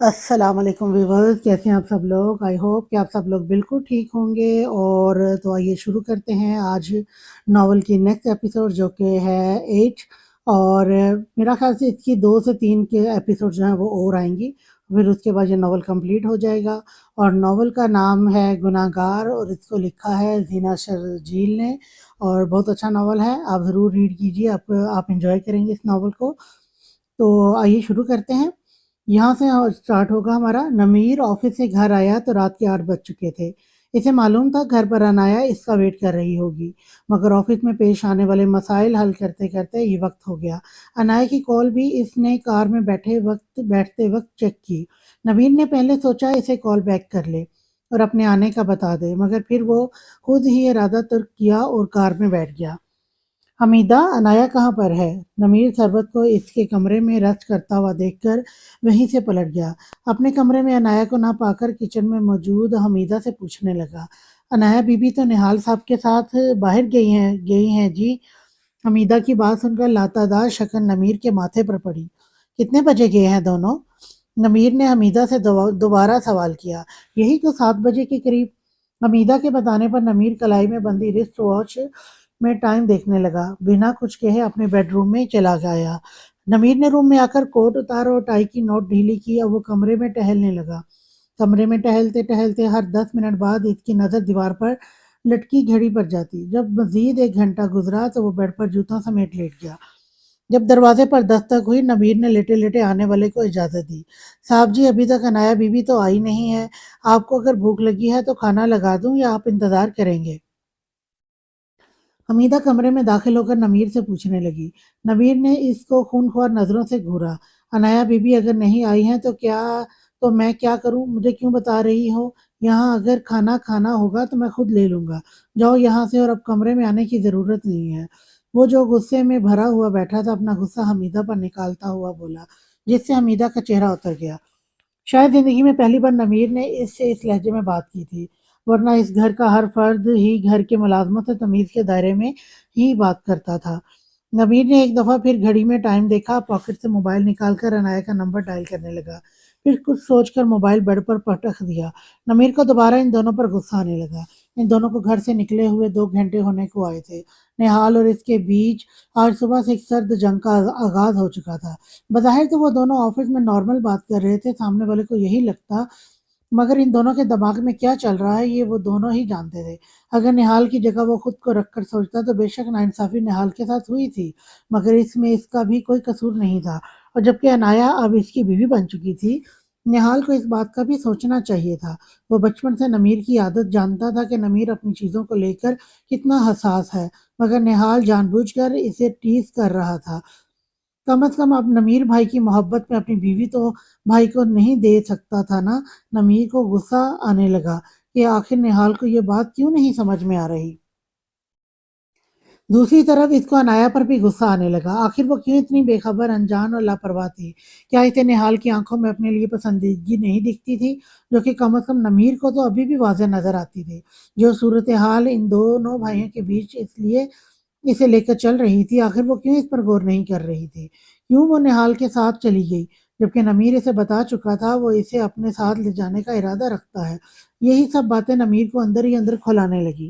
السلام علیکم ویورز، کیسے ہیں آپ سب لوگ؟ آئی ہوپ کہ آپ سب لوگ بالکل ٹھیک ہوں گے۔ اور تو آئیے شروع کرتے ہیں آج ناول کی نیکسٹ ایپیسوڈ، جو کہ ہے 8۔ اور میرا خیال سے اس کی 2 سے 3 کے ایپیسوڈ جو ہیں وہ اور آئیں گی، پھر اس کے بعد یہ ناول کمپلیٹ ہو جائے گا۔ اور ناول کا نام ہے گناہ گار، اور اس کو لکھا ہے زینا شرجیل نے، اور بہت اچھا ناول ہے، آپ ضرور ریڈ کیجیے، آپ انجوائے کریں گے اس ناول کو۔ تو آئیے شروع کرتے ہیں۔ یہاں سے سٹارٹ ہوگا ہمارا۔ نمیر آفس سے گھر آیا تو رات کے 8 بج چکے تھے۔ اسے معلوم تھا گھر پر انایا اس کا ویٹ کر رہی ہوگی، مگر آفس میں پیش آنے والے مسائل حل کرتے کرتے یہ وقت ہو گیا۔ انایا کی کال بھی اس نے کار میں بیٹھتے وقت چیک کی۔ نمیر نے پہلے سوچا اسے کال بیک کر لے اور اپنے آنے کا بتا دے، مگر پھر وہ خود ہی ارادہ ترک کیا اور کار میں بیٹھ گیا۔ حمیدہ، انایا کہاں پر ہے؟ نمیر ثروت کو اس کے کمرے میں رسٹ کرتا ہوا دیکھ کر وہیں سے پلٹ گیا۔ اپنے کمرے میں انایا کو نہ پا کر کچن میں موجود حمیدہ سے پوچھنے لگا، انایا بی بی تو نہال صاحب کے ساتھ باہر گئی ہیں جی۔ حمیدہ کی بات سن کر لاتعداد شکن نمیر کے ماتھے پر پڑی۔ کتنے بجے گئے ہیں دونوں؟ نمیر نے حمیدہ سے دوبارہ سوال کیا۔ یہی تو 7 بجے کے قریب۔ حمیدہ کے بتانے پر نمیر کلائی میں بندی رسٹ واچ میں ٹائم دیکھنے لگا، بنا کچھ کہے اپنے بیڈ روم میں چلا گیا۔ نمیر نے روم میں آ کر کوٹ اتارا اور ٹائی کی نوٹ ڈھیلی کی، اور وہ کمرے میں ٹہلنے لگا۔ کمرے میں ٹہلتے ٹہلتے ہر 10 منٹ بعد اس کی نظر دیوار پر لٹکی گھڑی پر جاتی۔ جب مزید 1 گھنٹہ گزرا تو وہ بیڈ پر جوتوں سمیت لیٹ گیا۔ جب دروازے پر دستک ہوئی، نمیر نے لیٹے لیٹے آنے والے کو اجازت دی۔ صاحب جی، ابھی تک انایا بی بی تو آئی نہیں ہے۔ آپ کو اگر بھوک لگی ہے تو کھانا لگا دوں یا آپ انتظار کریں گے؟ حمیدہ کمرے میں داخل ہو کر نمیر سے پوچھنے لگی۔ نمیر نے اس کو خونخوار نظروں سے گھورا۔ انایا بی بی اگر نہیں آئی ہیں تو میں کیا کروں؟ مجھے کیوں بتا رہی ہو؟ یہاں اگر کھانا کھانا ہوگا تو میں خود لے لوں گا۔ جاؤ یہاں سے، اور اب کمرے میں آنے کی ضرورت نہیں ہے۔ وہ جو غصے میں بھرا ہوا بیٹھا تھا اپنا غصہ حمیدہ پر نکالتا ہوا بولا، جس سے حمیدہ کا چہرہ اتر گیا۔ شاید زندگی میں پہلی بار نمیر نے اس سے اس لہجے میں بات کی تھی، ورنہ اس گھر کا ہر فرد ہی گھر کے ملازمت و تمیز کے دائرے میں ہی بات کرتا تھا۔ نمیر نے ایک دفعہ پھر گھڑی میں ٹائم دیکھا، پاکٹ سے موبائل نکال کر انایا کا نمبر ڈائل کرنے لگا، پھر کچھ سوچ کر موبائل بیڈ پر پٹخ دیا۔ نمیر کو دوبارہ ان دونوں پر غصہ آنے لگا۔ ان دونوں کو گھر سے نکلے ہوئے 2 گھنٹے ہونے کو آئے تھے۔ نہال اور اس کے بیچ آج صبح سے ایک سرد جنگ کا آغاز ہو چکا تھا۔ بظاہر تو وہ دونوں آفس میں نارمل بات کر رہے تھے، سامنے والے کو یہی لگتا، مگر ان دونوں کے دماغ میں کیا چل رہا ہے یہ وہ دونوں ہی جانتے تھے۔ اگر نہال کی جگہ وہ خود کو رکھ کر سوچتا تو بے شک ناانصافی نہال کے ساتھ ہوئی تھی، مگر اس میں اس کا بھی کوئی قصور نہیں تھا۔ اور جبکہ انایا اب اس کی بیوی بن چکی تھی، نہال کو اس بات کا بھی سوچنا چاہیے تھا۔ وہ بچپن سے نمیر کی عادت جانتا تھا کہ نمیر اپنی چیزوں کو لے کر کتنا حساس ہے، مگر نہال جان بوجھ کر اسے ٹیز کر رہا تھا۔ کم از کم اب نمیر بھائی کی محبت میں اپنی بیوی تو بھائی کو نہیں دے سکتا تھا نا۔ نمیر کو غصہ آنے لگا کہ آخر نہال کو یہ بات کیوں نہیں سمجھ میں آ رہی۔ دوسری طرف اس کو انایا پر بھی غصہ آنے لگا، آخر وہ کیوں اتنی بے خبر، انجان اور لاپرواہ تھی؟ کیا اسے نہال کی آنکھوں میں اپنے لیے پسندیدگی نہیں دکھتی تھی، جو کہ کم از کم نمیر کو تو ابھی بھی واضح نظر آتی تھی؟ جو صورتحال ان دونوں بھائیوں کے بیچ اس لیے اسے لے کر چل رہی تھی، آخر وہ کیوں اس پر غور نہیں کر رہی تھی؟ کیوں وہ نہال کے ساتھ چلی گئی، جبکہ نمیر اسے بتا چکا تھا وہ اسے اپنے ساتھ لے جانے کا ارادہ رکھتا ہے؟ یہی سب باتیں نمیر کو اندر ہی اندر کھلانے لگی۔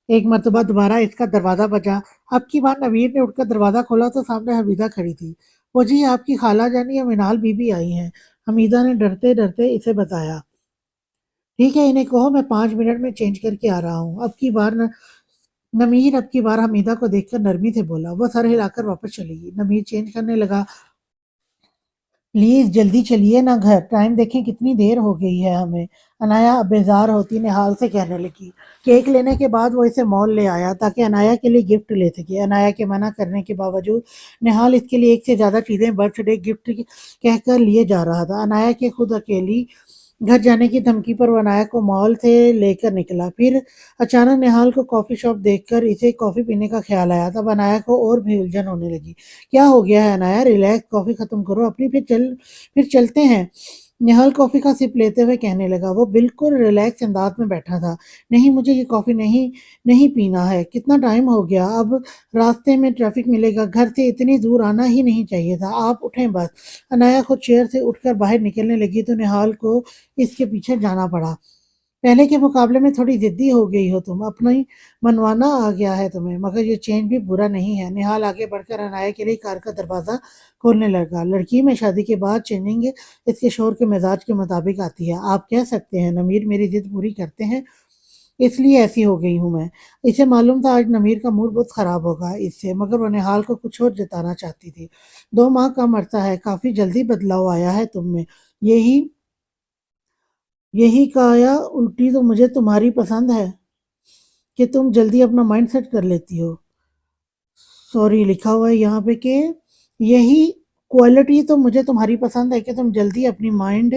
ایک مرتبہ دوبارہ اس کا دروازہ بجا۔ اب کی بار نویر نے اٹھ کر دروازہ کھولا تو سامنے حمیدہ کھڑی تھی۔ وہ جی، آپ کی خالہ جانی اور منال بی بی آئی ہیں، حمیدہ نے ڈرتے ڈرتے اسے بتایا۔ ٹھیک ہے، انہیں کہو میں 5 منٹ میں چینج کر کے آ رہا ہوں۔ اب کی بار حمیدہ کو دیکھ کر نرمی سے بولا۔ وہ سر ہلا کر واپس چلی گئی۔ نمیر چینج کرنے لگا۔ پلیز جلدی چلیے نا گھر، ٹائم دیکھیں کتنی دیر ہو گئی ہے ہمیں۔ انایا اب بیزار ہوتی نہال سے کہنے لگی۔ کیک لینے کے بعد وہ اسے مال لے آیا تاکہ انایا کے لیے گفٹ لے سکے۔ انایا کے منع کرنے کے باوجود نہال اس کے لیے 1 سے زیادہ چیزیں برتھ ڈے گفٹ کہہ کر لیے جا رہا تھا۔ انایا کے خود اکیلی گھر جانے کی دھمکی پر وہ انایا کو مال سے لے کر نکلا۔ پھر اچانک نہال کو کافی شاپ دیکھ کر اسے کافی پینے کا خیال آیا۔ تب انایا کو اور بھی الجھن ہونے لگی۔ کیا ہو گیا ہے انایا؟ ریلیکس، کافی ختم کرو اپنی، پھر چلتے ہیں۔ निहाल कॉफ़ी का सिप लेते हुए कहने लगा, वो बिल्कुल रिलैक्स अंदाज में बैठा था। नहीं, मुझे ये कॉफ़ी नहीं नहीं पीना है। कितना टाइम हो गया, अब रास्ते में ट्रैफ़िक मिलेगा, घर से इतनी दूर आना ही नहीं चाहिए था। आप उठें बस। अनाया खुद चेयर से उठकर बाहर निकलने लगी तो निहाल को इसके पीछे जाना पड़ा। पहले के मुकाबले में थोड़ी ज़िद्दी हो गई हो तुम, अपना ही मनवाना आ गया है तुम्हें, मगर ये चेंज भी बुरा नहीं है। निहाल आगे बढ़कर अनाया के लिए कार का दरवाज़ा खोलने लगा। लड़की में शादी के बाद चेंजिंग इसके शोहर के मिजाज के मुताबिक आती है। आप कह सकते हैं नमीर मेरी ज़िद पूरी करते हैं, इसलिए ऐसी हो गई हूँ मैं। इसे मालूम था आज नमीर का मूड बहुत ख़राब होगा इससे, मगर वो निहाल को कुछ और जताना चाहती थी। 2 माह कम अरसा है, काफ़ी जल्दी बदलाव आया है तुम में। यही यही काया उल्टी तो मुझे तुम्हारी पसंद है कि तुम जल्दी अपना माइंड सेट कर लेती हो। सॉरी, लिखा हुआ है यहाँ पे कि यही क्वालिटी तो मुझे तुम्हारी पसंद है कि तुम जल्दी अपनी माइंड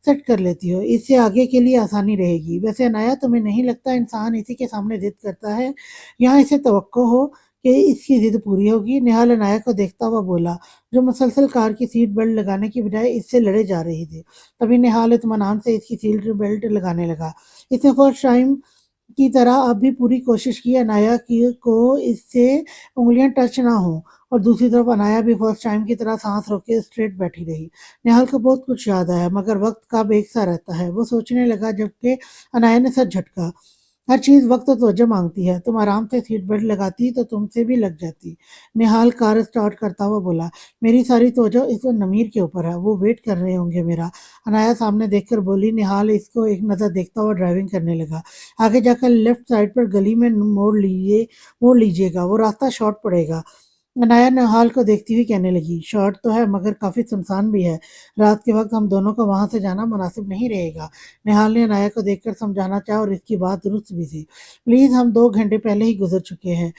सेट कर लेती हो। इससे आगे के लिए आसानी रहेगी। वैसे अनाया, तुम्हें नहीं लगता इंसान इसी के सामने ज़िद करता है, यहाँ इसे तवक्को हो कि इसकी ज़िद पूरी होगी? निहाल अनाया को देखता हुआ बोला, जो मुसलसल कार की सीट बेल्ट लगाने की बजाय इससे लड़े जा रही थी। तभी निहाल इत्मीनान से इसकी सीट बेल्ट लगाने लगा। इसने फर्स्ट टाइम की तरह अब भी पूरी कोशिश की अनाया की को इससे उंगलियां टच ना हो, और दूसरी तरफ अनाया भी फर्स्ट टाइम की तरह सांस रोक के स्ट्रेट बैठी रही। निहाल को बहुत कुछ याद आया, मगर वक्त कब एक सा रहता है, वो सोचने लगा, जबकि अनाया ने सर झटका। हर चीज़ वक्त और तवज्जो मांगती है, तुम आराम से सीट बेल्ट लगाती तो तुमसे भी लग जाती। निहाल कार स्टार्ट करता हुआ बोला, मेरी सारी तवज्जो इस वक्त नमीर के ऊपर है, वो वेट कर रहे होंगे मेरा। अनाया सामने देखकर बोली। निहाल इसको एक नज़र देखता हुआ ड्राइविंग करने लगा। आगे जाकर लेफ्ट साइड पर गली में मोड़ लीजिएगा, वो रास्ता शॉर्ट पड़ेगा। अनाया निहाल को देखती हुई कहने लगी, शॉर्ट तो है मगर काफी सुनसान भी है, रात के वक्त हम दोनों को वहां से जाना मुनासिब नहीं रहेगा। निहाल ने अनाया को देखकर समझाना चाहा, और इसकी बात दुरुस्त भी थी। प्लीज, हम 2 घंटे पहले ही गुजर चुके हैं।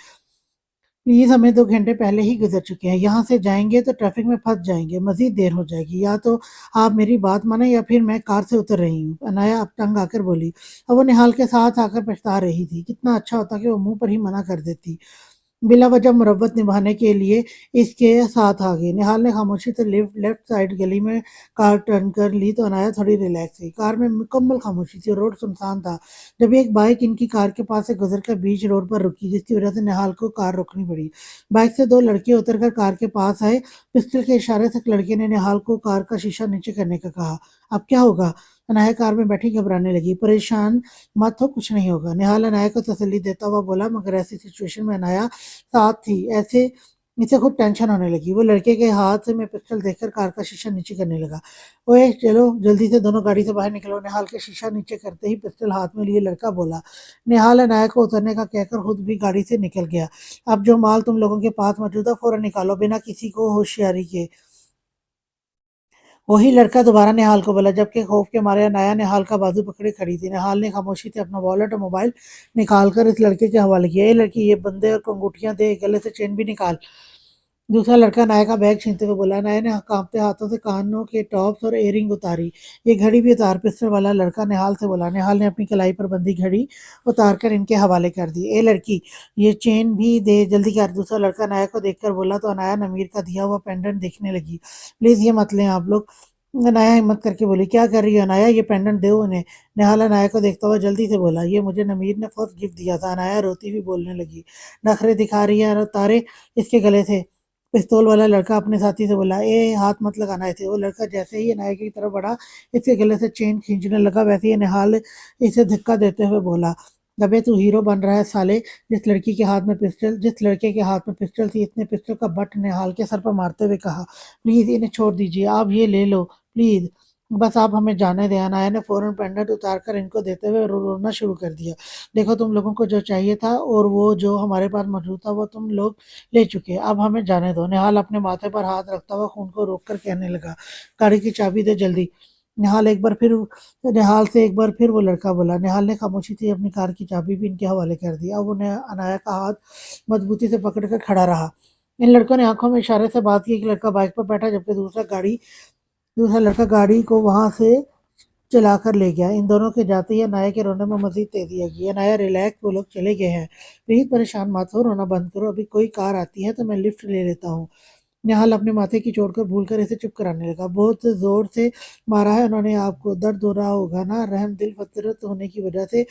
प्लीज, हमें 2 घंटे पहले ही गुजर चुके हैं, यहाँ से जाएंगे तो ट्रैफिक में फंस जाएंगे, मजीद देर हो जाएगी। या तो आप मेरी बात माने या फिर मैं कार से उतर रही हूँ। अनाया अब तंग आकर बोली। अब वो निहाल के साथ आकर पछता रही थी। कितना अच्छा होता कि वो मुंह पर ही मना कर देती, बिला वजह मुरव्वत निभाने के लिए इसके साथ आ गई। निहाल ने खामोशी से लेफ्ट साइड गली में कार टर्न कर ली तो अनाया थोड़ी रिलैक्स हुई। कार में मुकम्मल खामोशी थी और रोड सुनसान था। जब एक बाइक इनकी कार के पास से गुजरकर बीच रोड पर रुकी, जिसकी वजह से निहाल को कार रोकनी पड़ी। बाइक से 2 लड़के उतरकर कार के पास आए। पिस्टल के इशारे से एक लड़के ने निहाल को कार का शीशा नीचे करने का कहा। अब क्या होगा? अनाया कार में बैठी घबराने लगी। परेशान मत हो, कुछ नहीं होगा, निहाल अनाया को तसल्ली देता हुआ बोला, मगर ऐसी सिचुएशन में अनाया साथ थी, ऐसे इसे खुद टेंशन होने लगी। वो लड़के के हाथ में पिस्टल देखकर कार का शीशा नीचे करने लगा। ओए चलो जल्दी से, दोनों गाड़ी से बाहर निकलो, निहाल के शीशा नीचे करते ही पिस्टल हाथ में लिए लड़का बोला। निहाल अनाया को उतरने का कहकर खुद भी गाड़ी से निकल गया। अब जो माल तुम लोगों के पास मौजूद है फौरन निकालो, बिना किसी को होशियारी के। वही लड़का दोबारा निहाल को बोला, जबकि खौफ के मारे अनाया निहाल का बाजू पकड़े खड़ी थी। निहाल ने खामोशी से अपना वॉलेट और मोबाइल निकाल कर इस लड़के के हवाले किया। ये लड़की, ये बंदे और अंगूठियां दे, गले से चेन भी निकाल। दूसरा लड़का नाया का बैग छीनते हुए बोला। नाया ने कांपते हाथों से कानों के टॉप्स और एयरिंग उतारी। ये घड़ी भी उतार। पिस्टल वाला लड़का निहाल से बोला। निहाल ने अपनी कलाई पर बंधी घड़ी उतार कर इनके हवाले कर दी। ए लड़की, ये चेन भी दे, जल्दी कर। दूसरा लड़का नाया को देखकर बोला तो अनाया नमीर का दिया हुआ पेंडेंट देखने लगी। प्लीज ये मत लें आप लोग, अनाया हिम्मत करके बोली। क्या कर रही है अनाया, ये पेंडेंट दो उन्हें। निहाल अनाया को देखता हुआ जल्दी से बोला, ये मुझे नमीर ने फर्स्ट गिफ्ट दिया था। अनाया रोती हुई बोलने लगी, नखरे दिखा रही है, और तारे इसके गले से। पिस्तौल वाला लड़का अपने साथी से बोला, ए हाथ मत लगाना इसे। वो लड़का जैसे ही अनाया की तरफ बढ़ा, इसके गले से चेन खींचने लगा। वैसे ही निहाल इसे धक्का देते हुए बोला, अबे तू हीरो बन रहा है साले। जिस लड़के के हाथ में पिस्टल थी, इसने पिस्टल का बट निहाल के सर पर मारते हुए कहा, प्लीज इन्हें छोड़ दीजिए, आप ये ले लो प्लीज, बस आप हमें जाने दें। अनाया ने फौरन पेंडेंट उतार कर इनको देते हुए रोना शुरू कर दिया। देखो, तुम लोगों को जो चाहिए था और वो जो हमारे पास मौजूद था, वो तुम लोग ले चुके हैं, अब हमें जाने दो। निहाल अपने माथे पर हाथ रखता हुआ खून को रोक कर कहने लगा, गाड़ी की चाबी दे जल्दी। निहाल से एक बार फिर वो लड़का बोला। निहाल ने खामोशी से अपनी कार की चाबी भी इनके हवाले कर दी। अब उन्हें अनाया का हाथ मजबूती से पकड़ कर खड़ा रहा। इन लड़कों ने आंखों में इशारे से बात की। एक लड़का बाइक पर बैठा, जबकि दूसरा लड़का गाड़ी को वहां से चलाकर ले गया। इन दोनों के जाते ही अनाया के रोने में मजीद तेजी आ गई। अनाया, रिलैक्स, वो लोग चले गए हैं, प्लीज परेशान मत हो, रोना बंद करो, अभी कोई कार आती है तो मैं लिफ्ट ले लेता हूँ। निहाल अपने माथे की चोट को भूलकर इसे चुप कराने लगा। बहुत ज़ोर से मारा है उन्होंने आपको, दर्द हो रहा होगा ना? रहम दिल फितरत होने की वजह से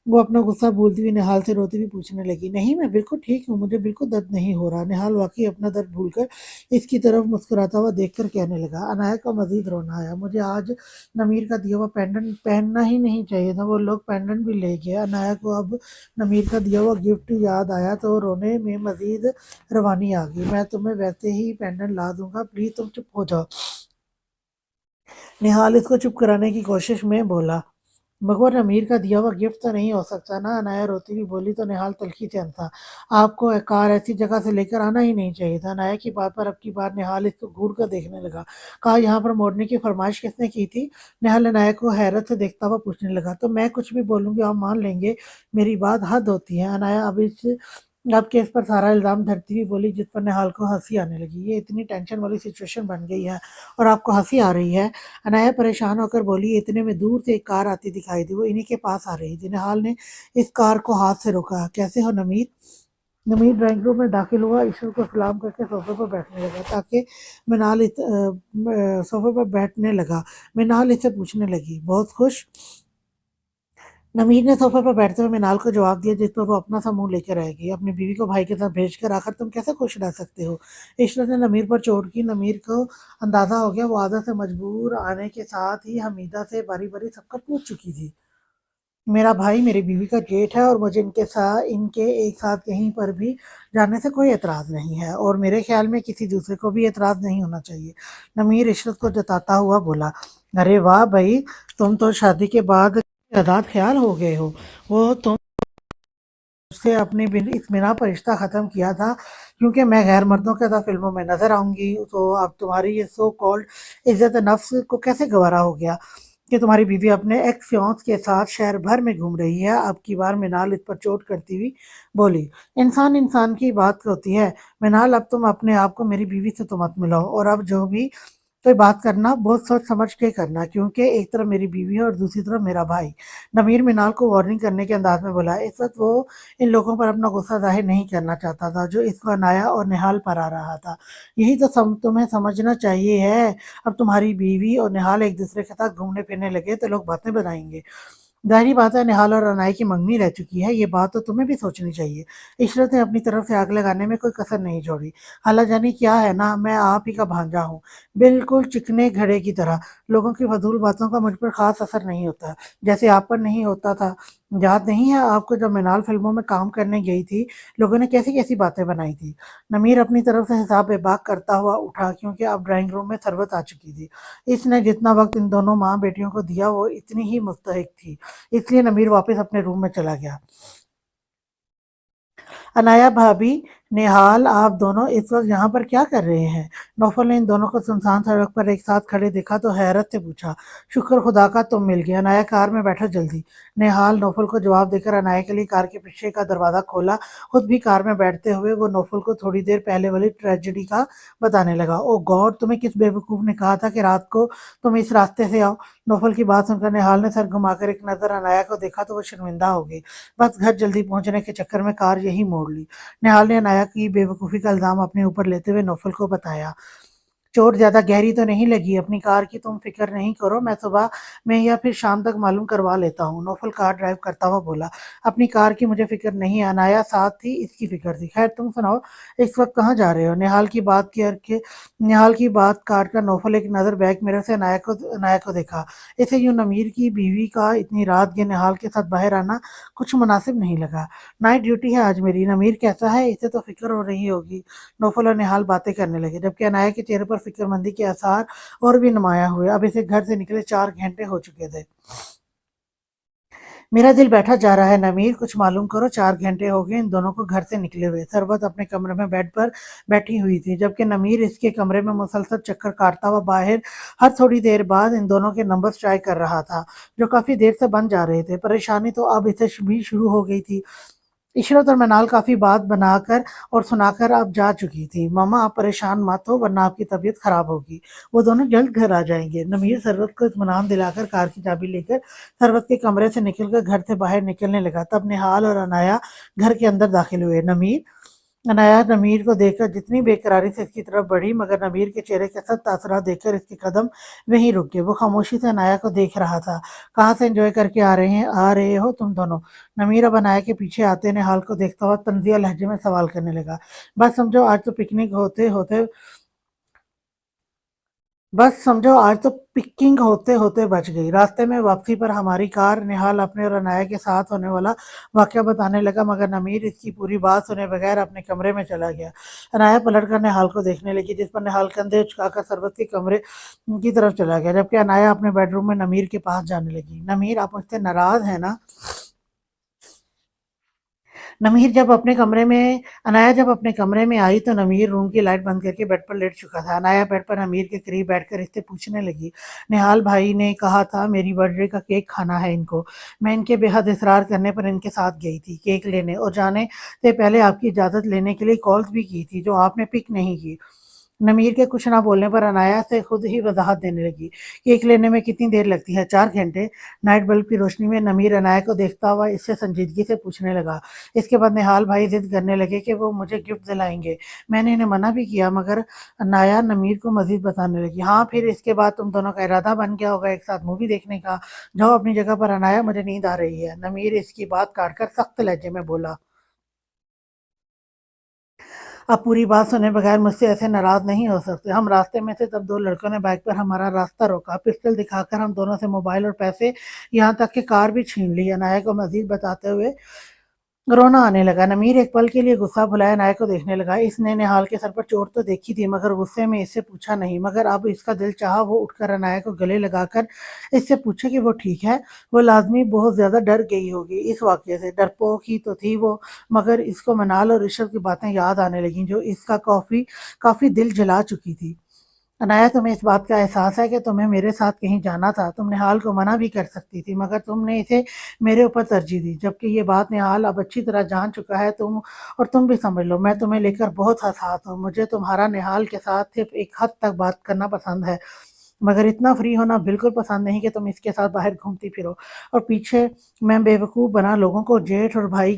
वो अपना गुस्सा भूलती हुई निहाल से रोती हुई पूछने लगी, नहीं मैं बिल्कुल ठीक हूँ, मुझे बिल्कुल दर्द नहीं हो रहा। निहाल वाकई अपना दर्द भूलकर इसकी तरफ मुस्कुराता हुआ देखकर कहने लगा। अनाया को मजीद रोना आया। मुझे आज नमीर का दिया हुआ पेंडेंट पहनना ही नहीं चाहिए था, वो लोग पेंडेंट भी ले गए। अनाया को अब नमीर का दिया हुआ गिफ्ट याद आया तो रोने में मजीद रवानी आ गई। मैं तुम्हें वैसे ही पेंडेंट ला दूंगा, प्लीज तुम चुप हो जाओ। निहाल इसको चुप कराने की कोशिश में बोला, मगर अमीर का दिया हुआ गिफ्ट तो नहीं हो सकता ना? अनाया रोती हुई बोली तो निहाल तल्खी से हंसा। आपको कार ऐसी जगह से लेकर आना ही नहीं चाहिए था। अनाया की बात पर अब की बार निहाल इसको घूर कर देखने लगा। कहा, यहाँ पर मोड़ने की फरमाइश किसने की थी? निहाल अनाया को हैरत से देखता हुआ पूछने लगा, तो मैं कुछ भी बोलूंगी आप मान लेंगे? मेरी बात हद होती है। अनाया अब इस आपके इस पर सारा इल्ज़ाम धरती हुई बोली, जिस पर निहाल को हंसी आने लगी। ये इतनी टेंशन वाली सिचुएशन बन गई है और आपको हंसी आ रही है? अनाया परेशान होकर बोली। इतने में दूर से एक कार आती दिखाई दी, वो इन्हीं के पास आ रही थी। निहाल ने इस कार को हाथ से रोका। कैसे हो नमीर? नमीर ड्राइंग रूम में दाखिल हुआ, ईश्वर को सलाम करके सोफे पर बैठने लगा ताकि सोफे पर बैठने लगा। मिनाल इससे पूछने लगी, बहुत खुश? नमीर ने सोफे पर बैठते हुए मिनाल को जवाब दिया, जिस पर वो अपना सा मुंह लेकर रह गई। अपनी बीवी को भाई के साथ भेजकर आखिर तुम कैसे खुश रह सकते हो? ईश्वर ने नमीर पर चोट की। नमीर को अंदाजा हो गया, वो आदत से मजबूर आने के साथ ही हमीदा से बारी बारी सबका पूछ चुकी थी। मेरा भाई मेरी बीवी का जेठ है और मुझे इनके एक साथ कहीं पर भी जाने से कोई एतराज़ नहीं है और मेरे ख्याल में किसी दूसरे को भी एतराज़ नहीं होना चाहिए। नमीर इशरत को जताता हुआ बोला, अरे वाह भाई, तुम तो शादी के बाद आज़ाद ख्याल हो गए हो। वो तुम उससे अपने इस बिना पर रिश्ता ख़त्म किया था क्योंकि मैं गैर मर्दों के साथ फिल्मों में नजर आऊंगी, तो अब तुम्हारी ये सो कॉल्ड इज्जत नफ्स को कैसे गवारा हो गया कि तुम्हारी बीवी अपने एक्स फियांस के साथ शहर भर में घूम रही है? अब की बार मिनाल इस पर चोट करती हुई बोली, इंसान इंसान की बात होती है। मिनाल, अब तुम अपने आप को मेरी बीवी से तो मत मिलाओ और अब जो भी कोई बात करना बहुत सोच समझ के करना, क्योंकि एक तरफ मेरी बीवी है और दूसरी तरफ मेरा भाई। नमीर मिनाल को वार्निंग करने के अंदाज में बोला। इस वक्त वो इन लोगों पर अपना गुस्सा जाहिर नहीं करना चाहता था जो इसको अनाया और निहाल पर आ रहा था। यही तो तुम्हें समझना चाहिए है। अब तुम्हारी बीवी और निहाल एक दूसरे के साथ घूमने फिरने लगे तो लोग बातें बनाएंगे। ज़ाहिर-सी बात है, निहाल और अनाया की मंगनी रह चुकी है, ये बात तो तुम्हें भी सोचनी चाहिए। इशरत ने अपनी तरफ से आग लगाने में कोई कसर नहीं छोड़ी। खाला जानी क्या है ना, मैं आप ही का भांजा हूँ, बिल्कुल चिकने घड़े की तरह। लोगों की फजूल बातों का मुझ पर खास असर नहीं होता, जैसे आप पर नहीं होता था। याद नहीं है आपको जब मिनाल फिल्मों में काम करने गई थी, लोगों ने कैसी-कैसी बातें बनाई थी? नमीर अपनी तरफ से हिसाब बेबाक करता हुआ उठा क्योंकि अब ड्राइंग रूम में सरबत आ चुकी थी। इसने जितना वक़्त इन दोनों माँ-बेटियों को दिया वो इतनी ही मुस्तहिक थी। इसलिए नमीर वापस अपने रूम में चला गया। अनाया भाभी, निहाल, आप दोनों इस वक्त यहाँ पर क्या कर रहे हैं? नौफल ने इन दोनों को सुनसान सड़क पर एक साथ खड़े देखा तो हैरत से पूछा। शुक्र खुदा का तुम मिल गए। अनाया, कार में बैठो जल्दी। निहाल नौफल को जवाब देकर अनाया के लिए कार के पीछे का दरवाजा खोला। खुद भी कार में बैठते हुए वो नौफल को थोड़ी देर पहले वाली ट्रेजेडी का बताने लगा। ओ गॉड, तुम्हें किस बेवकूफ ने कहा था कि रात को तुम इस रास्ते से आओ? नौफल की बात सुनकर निहाल ने सर घुमाकर एक नजर अनाया को देखा तो वो शर्मिंदा हो गई। बस घर जल्दी पहुंचने के चक्कर में कार यही मोड़ ली। निहाल ने अनाया की बेवकूफ़ी का इल्ज़ाम अपने ऊपर लेते हुए नौफल को बताया। चोट ज़्यादा गहरी तो नहीं लगी, अपनी कार की तुम फ़िक्र नहीं करो, मैं सुबह में या फिर शाम तक मालूम करवा लेता हूँ, नौफल कार ड्राइव करता हुआ बोला। अपनी कार की मुझे फ़िक्र नहीं, अनाया साथ ही इसकी फ़िक्र थी। खैर तुम सुनाओ, इस वक़्त कहाँ जा रहे हो? निहाल की बात काट कर नौफल एक नज़र बैक मिरर से अनाया को देखा। इसे यूँ नमीर की बीवी का इतनी रात के निहाल के साथ बाहर आना कुछ मुनासिब नहीं लगा। नाइट ड्यूटी है आज मेरी, नमीर कैसा है? इसे तो फ़िक्र हो रही होगी। नौफल और निहाल बातें करने लगे, जबकि अनाया के चेहरे पर फ़िक्रमंदी के आसार और भी नुमायाँ हुए। अब इसे घर से निकले 4 घंटे हो चुके थे। मेरा दिल बैठा जा रहा है नमीर, कुछ मालूम करो, 4 घंटे हो गए इन दोनों को घर से निकले हुए। सरबत अपने कमरे में बेड पर बैठी हुई थी, जबकि नमीर इसके कमरे में मुसलसल चक्कर काटता हुआ बाहर हर थोड़ी देर बाद इन दोनों के नंबर्स ट्राई कर रहा था, जो काफ़ी देर से बन जा रहे थे। परेशानी तो अब इसे भी शुरू हो गई थी। इशरत और मनाल काफ़ी बात बनाकर और सुनाकर अब जा चुकी थी। मामा, आप परेशान मत हो वरना आपकी तबीयत खराब होगी। वो दोनों जल्द घर आ जाएंगे। नमीर सरवत को इत्मीनान दिलाकर कार की चाबी लेकर सरवत के कमरे से निकलकर घर से बाहर निकलने लगा। तब निहाल और अनाया घर के अंदर दाखिल हुए। नमीर, अनाया नमीर को देखकर जितनी बेकरारी से इसकी तरफ बढ़ी मगर नमीर के चेहरे के सख्त तासुरात देखकर इसके कदम वहीं रुक गए। वो खामोशी से अनाया को देख रहा था। कहाँ से एंजॉय करके आ रहे हो तुम दोनों? नमीर अब अनाया के पीछे आते निहाल को देखता हुआ तंजिया लहजे में सवाल करने लगा। बस समझो आज तो पिकनिक होते होते बस समझो आज तो पिकिंग होते होते बच गई। रास्ते में वापसी पर हमारी कार निहाल अपने और अनाया के साथ होने वाला वाकया बताने लगा मगर नमीर इसकी पूरी बात सुने बगैर अपने कमरे में चला गया। अनाया पलट कर निहाल को देखने लगी जिस पर निहाल कंधे झुकाकर सरबत के कमरे की तरफ चला गया जबकि अनाया अपने बेडरूम में नमीर के पास जाने लगी। नमीर आप मुझसे नाराज है ना? नमीर जब अपने कमरे में अनाया जब अपने कमरे में आई तो नमीर रूम की लाइट बंद करके बेड पर लेट चुका था। अनाया बेड पर नमीर के करीब बैठकर इससे पूछने लगी, निहाल भाई ने कहा था मेरी बर्थडे का केक खाना है इनको। मैं इनके बेहद इसरार करने पर इनके साथ गई थी केक लेने और जाने से पहले आपकी इजाज़त लेने के लिए कॉल्स भी की थी जो आपने पिक नहीं की। नमीर के कुछ ना बोलने पर अनाया से खुद ही वजाहत देने लगी। केक लेने में कितनी देर लगती है? 4 घंटे। नाइट बल्ब की रोशनी में नमीर अनाया को देखता हुआ इससे संजीदगी से पूछने लगा। इसके बाद निहाल भाई जिद करने लगे कि वो मुझे गिफ्ट दिलाएंगे। मैंने इन्हें मना भी किया मगर अनाया नमीर को मजीद बताने लगी। हाँ फिर इसके बाद तुम दोनों का इरादा बन गया होगा एक साथ मूवी देखने का। जाओ अपनी जगह पर अनाया, मुझे नींद आ रही है। नमीर इसकी बात काट कर सख्त लहजे में बोला। आप पूरी बात सुने बगैर मुझसे ऐसे नाराज नहीं हो सकते। हम रास्ते में थे तब दो लड़कों ने बाइक पर हमारा रास्ता रोका, पिस्टल दिखाकर हम दोनों से मोबाइल और पैसे यहाँ तक कि कार भी छीन ली। अनाया को मजीद बताते हुए रोना आने लगा। नमीर एक पल के लिए गुस्सा भुलाए नायक को देखने लगा। इसने निहाल के सर पर चोट तो देखी थी मगर गुस्से में इससे पूछा नहीं। मगर अब इसका दिल चाहा वो उठकर अनाया को गले लगाकर इससे पूछे कि वो ठीक है। वो लाजमी बहुत ज्यादा डर गई होगी इस वाकये से। डरपोक ही तो थी वो मगर इसको मनाल और ऋषभ की बातें याद आने लगी जो इसका काफी काफी दिल जला चुकी थी। अनाया तुम्हें इस बात का एहसास है कि तुम्हें मेरे साथ कहीं जाना था। तुम निहाल को मना भी कर सकती थी मगर तुमने इसे मेरे ऊपर तरजीह दी। जबकि ये बात निहाल अब अच्छी तरह जान चुका है। तुम भी समझ लो मैं तुम्हें लेकर बहुत हसास हूँ। मुझे तुम्हारा निहाल के साथ सिर्फ एक हद तक बात करना पसंद है मगर इतना फ्री होना बिल्कुल पसंद नहीं कि तुम इसके साथ बाहर घूमती फिरो और पीछे मैं बेवकूफ़ बना लोगों को जेठ और भाभी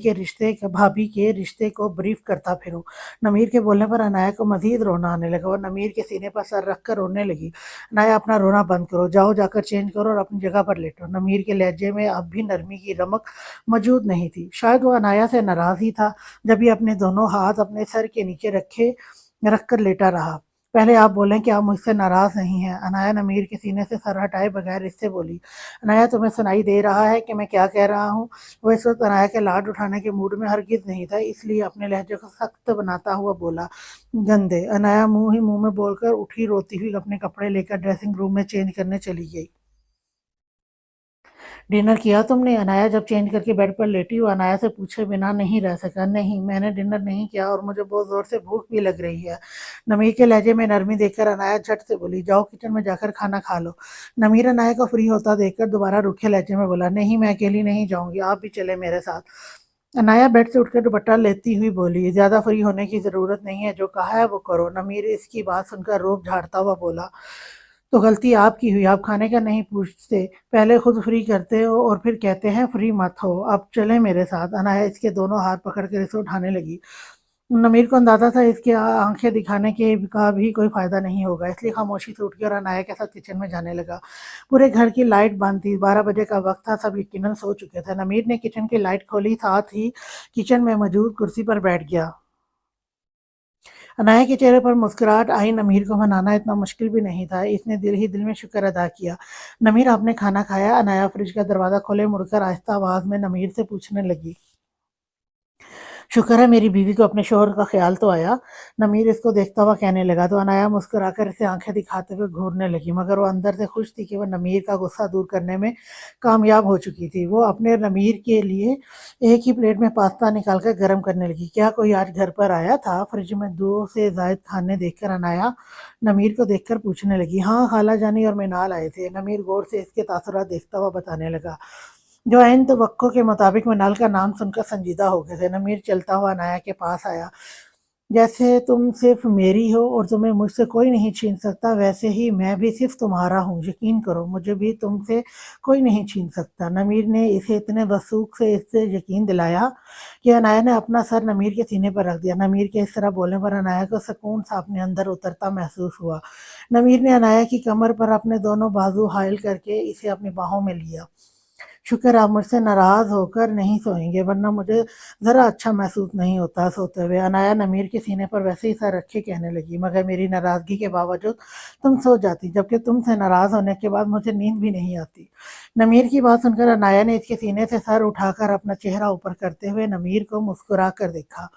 के रिश्ते को ब्रीफ करता फिरूं। नमीर के बोलने पर अनाया को मजीद रोना आने लगा और नमीर के सीने पर सर रख कर रोने लगी। अनाया अपना रोना बंद करो, जाओ जाकर चेंज करो और अपनी जगह पर लेटो। नमीर के लहजे में अब भी नरमी की रमक मौजूद नहीं थी। शायद वो अनाया से नाराज ही था जब ये अपने दोनों हाथ अपने सर के नीचे रख कर लेटा रहा। पहले आप बोलें कि आप मुझसे नाराज नहीं हैं। अनाया नमीर के सीने से सर हटाए बगैर इससे बोली। अनाया तुम्हें सुनाई दे रहा है कि मैं क्या कह रहा हूँ? वो इस वक्त अनाया के लाड उठाने के मूड में हरगिज नहीं था इसलिए अपने लहजे को सख्त बनाता हुआ बोला, गंदे। अनाया मुंह ही मुंह में बोलकर उठी रोती हुई अपने कपड़े लेकर ड्रेसिंग रूम में चेंज करने चली गई। डिनर किया तुमने? अनाया जब चेंज करके बेड पर लेटी वो अनाया से पूछे बिना नहीं रह सका। नहीं मैंने डिनर नहीं किया और मुझे बहुत जोर से भूख भी लग रही है। नमीर के लहजे में नरमी देखकर अनाया झट से बोली, जाओ किचन में जाकर खाना खा लो। नमीर अनाया को फ्री होता देखकर दोबारा रूखे लहजे में बोला, नहीं मैं अकेली नहीं जाऊंगी, आप भी चले मेरे साथ। अनाया बेड से उठकर दुपट्टा लेती हुई बोली, ज्यादा फ्री होने की जरूरत नहीं है, जो कहा है वो करो। नमीर इसकी बात सुनकर रोब झाड़ता हुआ बोला, तो गलती आपकी हुई, आप खाने का नहीं पूछते, पहले खुद फ्री करते हो और फिर कहते हैं फ्री मत हो। अब चले मेरे साथ। अनाया इसके दोनों हाथ पकड़ कर इसे उठाने लगी। नमीर को अंदाजा था इसके आंखें दिखाने के का भी कोई फायदा नहीं होगा इसलिए खामोशी से उठ कर अनाया के साथ किचन में जाने लगा। पूरे घर की लाइट बंद थी। 12 बजे का वक्त था। सब यकीनन सो चुके थे। नमीर ने किचन की लाइट खोली, साथ ही किचन में मौजूद कुर्सी पर बैठ गया। अनाया के चेहरे पर मुस्कुराहट आई। नमीर को मनाना इतना मुश्किल भी नहीं था। इसने दिल ही दिल में शुक्र अदा किया। नमीर आपने खाना खाया? अनाया फ्रिज का दरवाजा खोले मुड़कर आहिस्ता आवाज में नमीर से पूछने लगी। शुक्र है मेरी बीवी को अपने शोहर का ख्याल तो आया। नमीर इसको देखता हुआ कहने लगा तो अनाया मुस्कुराकर इसे आंखें दिखाते हुए घूरने लगी मगर वो अंदर से खुश थी कि वह नमीर का गुस्सा दूर करने में कामयाब हो चुकी थी। वो अपने नमीर के लिए एक ही प्लेट में पास्ता निकालकर गर्म करने लगी। क्या कोई आज घर पर आया था? फ्रिज में 2 से ज़ायद खाने देखकर अनाया नमीर को देखकर पूछने लगी। हाँ खाला जानी और मिनाल आए थे। नमीर गौर से इसके तासुरात देखता हुआ बताने लगा जो ऐन तवक्को के मुताबिक मिनाल का नाम सुनकर संजीदा हो गए थे। नमीर चलता हुआ अनाया के पास आया। जैसे तुम सिर्फ मेरी हो और तुम्हें मुझसे कोई नहीं छीन सकता, वैसे ही मैं भी सिर्फ तुम्हारा हूँ। यकीन करो, मुझे भी तुमसे कोई नहीं छीन सकता। नमीर ने इसे इतने वसूख से इससे यकीन दिलाया कि अनाया ने अपना सर नमीर के सीने पर रख दिया। नमीर के इस तरह बोलने पर अनाया को सुकून सा अपने अंदर उतरता महसूस हुआ। नमीर ने अनाया की कमर पर अपने दोनों बाजू हायल करके इसे अपनी बाहों में लिया। शुक्र आप मुझसे नाराज़ होकर नहीं सोएंगे, वरना मुझे ज़रा अच्छा महसूस नहीं होता सोते हुए। अनाया नमीर के सीने पर वैसे ही सर रखे कहने लगी, मगर मेरी नाराज़गी के बावजूद तुम सो जाती, जबकि तुमसे नाराज़ होने के बाद मुझे नींद भी नहीं आती। नमीर की बात सुनकर अनाया ने इसके सीने से सर उठाकर अपना चेहरा ऊपर करते हुए नमीर को मुस्कुरा कर देखा।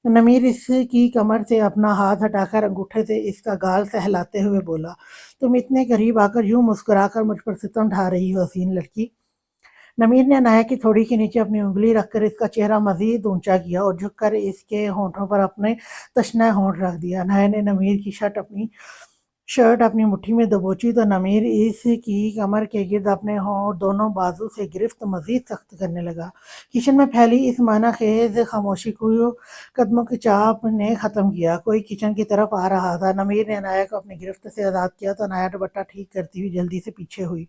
नमीर इसकी कमर से अपना हाथ हटाकर अंगूठे से इसका गाल सहलाते हुए बोला, तुम इतने करीब आकर यूं मुस्कुराकर मुझ पर सितम ढा रही हो हसीन लड़की। नमीर ने अनाया की थोड़ी के नीचे अपनी उंगली रखकर इसका चेहरा मजीद ऊंचा किया और झुककर इसके होठों पर अपने तशना होंठ रख दिया। अनाया ने नमीर की शर्ट अपनी मुट्ठी में दबोची तो नमीर इसकी कमर के गिर्द अपने होंठ दोनों बाजू से गिरफ्त मजीद सख्त करने लगा। किचन में फैली इस माना खेज खामोशी को कदमों की चाप ने खत्म किया। कोई किचन की तरफ आ रहा था। नमीर ने अनाया को अपनी गिरफ्त से आज़ाद किया तो अनाया दुपट्टा ठीक करती हुई जल्दी से पीछे हुई।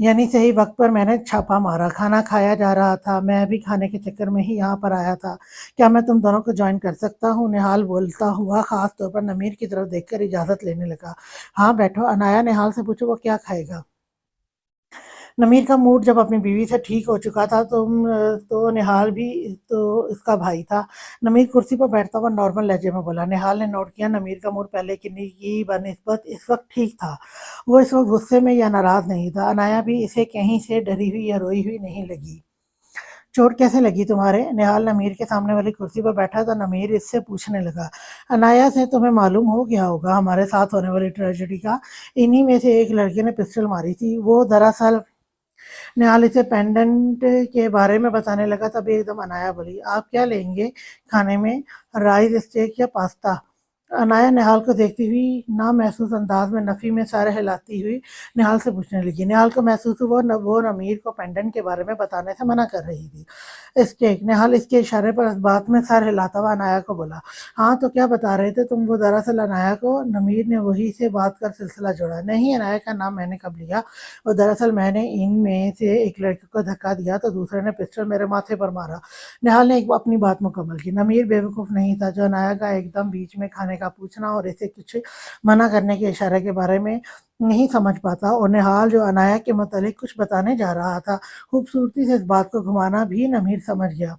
यानी सही वक्त पर मैंने छापा मारा। खाना खाया जा रहा था, मैं भी खाने के चक्कर में ही यहाँ पर आया था। क्या मैं तुम दोनों को ज्वाइन कर सकता हूँ? निहाल बोलता हुआ खास तौर पर नमीर की तरफ देखकर इजाज़त लेने लगा। हाँ बैठो। अनाया निहाल से पूछो वो क्या खाएगा। नमीर का मूड जब अपनी बीवी से ठीक हो चुका था तो निहाल भी तो इसका भाई था। नमीर कुर्सी पर बैठता हुआ नॉर्मल लहजे में बोला। निहाल ने नोट किया नमीर का मूड पहले की बनिस्बत इस वक्त ठीक था। वो इस वक्त गुस्से में या नाराज नहीं था। अनाया भी इसे कहीं से डरी हुई या रोई हुई नहीं लगी। चोट कैसे लगी तुम्हारे? निहाल नमीर के सामने वाली कुर्सी पर बैठा तो नमीर इससे पूछने लगा। अनाया से तुम्हें मालूम हो गया होगा हमारे साथ होने वाली ट्रेजेडी का। इन्हीं में से एक लड़के ने पिस्टल मारी थी। वो दरअसल निहाल इसे पेंडेंट के बारे में बताने लगा तभी एकदम अनाया बोली, आप क्या लेंगे खाने में, राइस स्टेक या पास्ता? अनाया निहाल को देखती हुई ना महसूस अंदाज में नफ़ी में सर हिलाती हुई निहाल से पूछने लगी। निहाल को महसूस हुआ वो नमीर को पेंडेंट के बारे में बताने से मना कर रही थी। स्टेक। निहाल इसके इशारे पर इस बात में सर हिलाता हुआ अनाया को बोला, हाँ तो क्या बता रहे थे तुम? वो दरअसल अनाया को नमीर ने वही से बात कर सिलसिला जोड़ा। नहीं, अनाया का नाम मैंने कब लिया? और दरअसल मैंने इनमें से एक लड़के को धक्का दिया तो दूसरे ने पिस्टल मेरे माथे पर मारा। निहाल ने एक अपनी बात मुकम्मल की। नमीर बेवकूफ़ नहीं था जो अनाया का एकदम बीच में खाने का पूछना और इसे कुछ मना करने के इशारे के बारे में नहीं समझ पाता और निहाल जो अनाया के मतलब कुछ बताने जा रहा था खूबसूरती से इस बात को घुमाना भी नमीर समझ गया।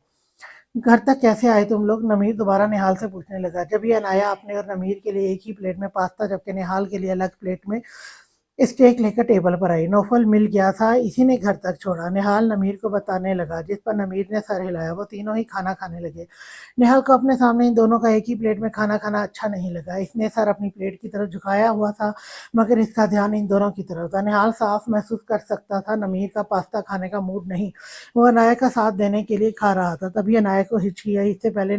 घर तक कैसे आए तुम लोग? नमीर दोबारा निहाल से पूछने लगा। जब ये अनाया अपने और नमीर के लिए एक ही प्लेट में पास्ता जबकि निहाल के लिए अलग प्लेट में स्टेक लेकर टेबल पर आई। नौफल मिल गया था, इसी ने घर तक छोड़ा। निहाल नमीर को बताने लगा जिस पर नमीर ने सर हिलाया। वो तीनों ही खाना खाने लगे। निहाल को अपने सामने इन दोनों का एक ही प्लेट में खाना खाना अच्छा नहीं लगा। इसने सर अपनी प्लेट की तरफ झुकाया हुआ था मगर इसका ध्यान इन दोनों की तरफ था। निहाल साफ महसूस कर सकता था नमीर का पास्ता खाने का मूड नहीं। वो अनाया का साथ देने के लिए खा रहा था। तभी अनाया को हिचकी आई। इससे पहले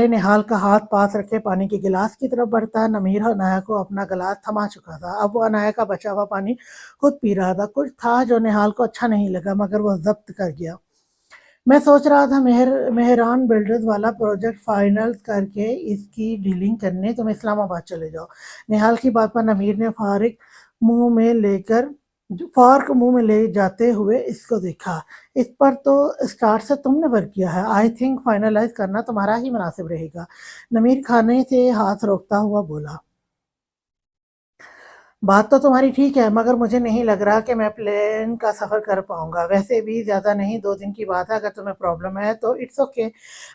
निहाल का हाथ पास रखे पानी के गिलास की तरफ बढ़ता नमीर अनाया को अपना गिलास थमा चुका था। अब वो अनाया का बचा हुआ पानी खुद पी रहा था। कुछ था जो निहाल को अच्छा नहीं लगा मगर वो जब्त कर गया। मैं सोच रहा था मेहरान बिल्डर्स वाला प्रोजेक्ट फाइनल करके इसकी डीलिंग करने तुम इस्लामाबाद चले जाओ। निहाल की बात पर नमीर ने मुंह में लेकर फार्क मुंह में ले जाते हुए इसको देखा। इस पर तो स्टार्ट से तुमने वर्क किया है। आई थिंक फाइनलाइज करना तुम्हारा ही मुनासिब रहेगा। नमीर खाने से हाथ रोकता हुआ बोला। बात तो तुम्हारी ठीक है मगर मुझे नहीं लग रहा कि मैं प्लेन का सफ़र कर पाऊंगा। वैसे भी ज़्यादा नहीं, 2 दिन की बात है। अगर तुम्हें प्रॉब्लम है तो इट्स ओके,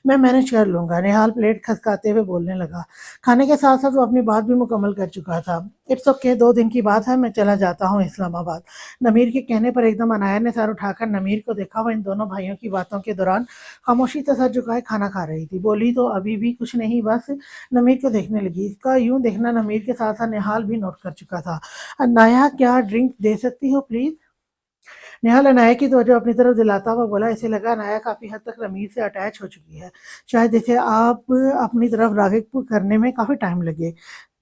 मैं मैनेज कर लूँगा। निहाल प्लेट खसकाते हुए बोलने लगा। खाने के साथ साथ वो अपनी बात भी मुकम्मल कर चुका था। इट्स ओके, 2 दिन की बात है, मैं चला जाता हूँ इस्लामाबाद। नमीर के कहने पर एकदम अनाया ने सर उठाकर नमीर को देखा। वह इन दोनों भाइयों की बातों के दौरान खामोशी से सर झुकाए खाना खा रही थी। बोली तो अभी भी कुछ नहीं, बस नमीर को देखने लगी। इसका यूं देखना नमीर के साथ साथ निहाल भी नोट कर चुका था। अनाया क्या ड्रिंक दे सकती हो प्लीज? निहाल अनाया की तवज्जो अपनी तरफ दिलाता हुआ बोला। इसे लगा अनाया काफी हद तक रमीर से अटैच हो चुकी है। शायद इसे आप अपनी तरफ रागिब करने में काफी टाइम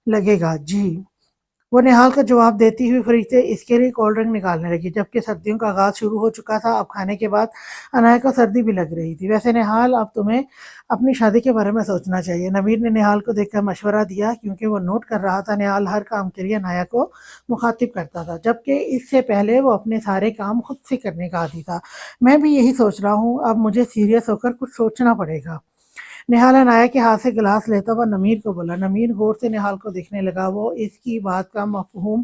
लगेगा। जी। وہ نہال کو جواب دیتی ہوئی فریج سے اس کے لیے کولڈ ڈرنک نکالنے لگی، جبکہ سردیوں کا آغاز شروع ہو چکا تھا۔ اب کھانے کے بعد عنایا کو سردی بھی لگ رہی تھی۔ ویسے نہال، اب تمہیں اپنی شادی کے بارے میں سوچنا چاہیے، نویر نے نہال کو دیکھ کر مشورہ دیا، کیونکہ وہ نوٹ کر رہا تھا نہال ہر کام کے لیے عنایا کو مخاطب کرتا تھا، جبکہ اس سے پہلے وہ اپنے سارے کام خود سے کرنے کا عادی تھا۔ میں بھی یہی سوچ رہا ہوں، اب مجھے سیریس ہو کر کچھ سوچنا پڑے گا۔ نہال عنایا کے ہاتھ سے گلاس لیتا ہوا نمیر کو بولا۔ نمیر غور سے نہال کو دیکھنے لگا۔ وہ اس کی بات کا مفہوم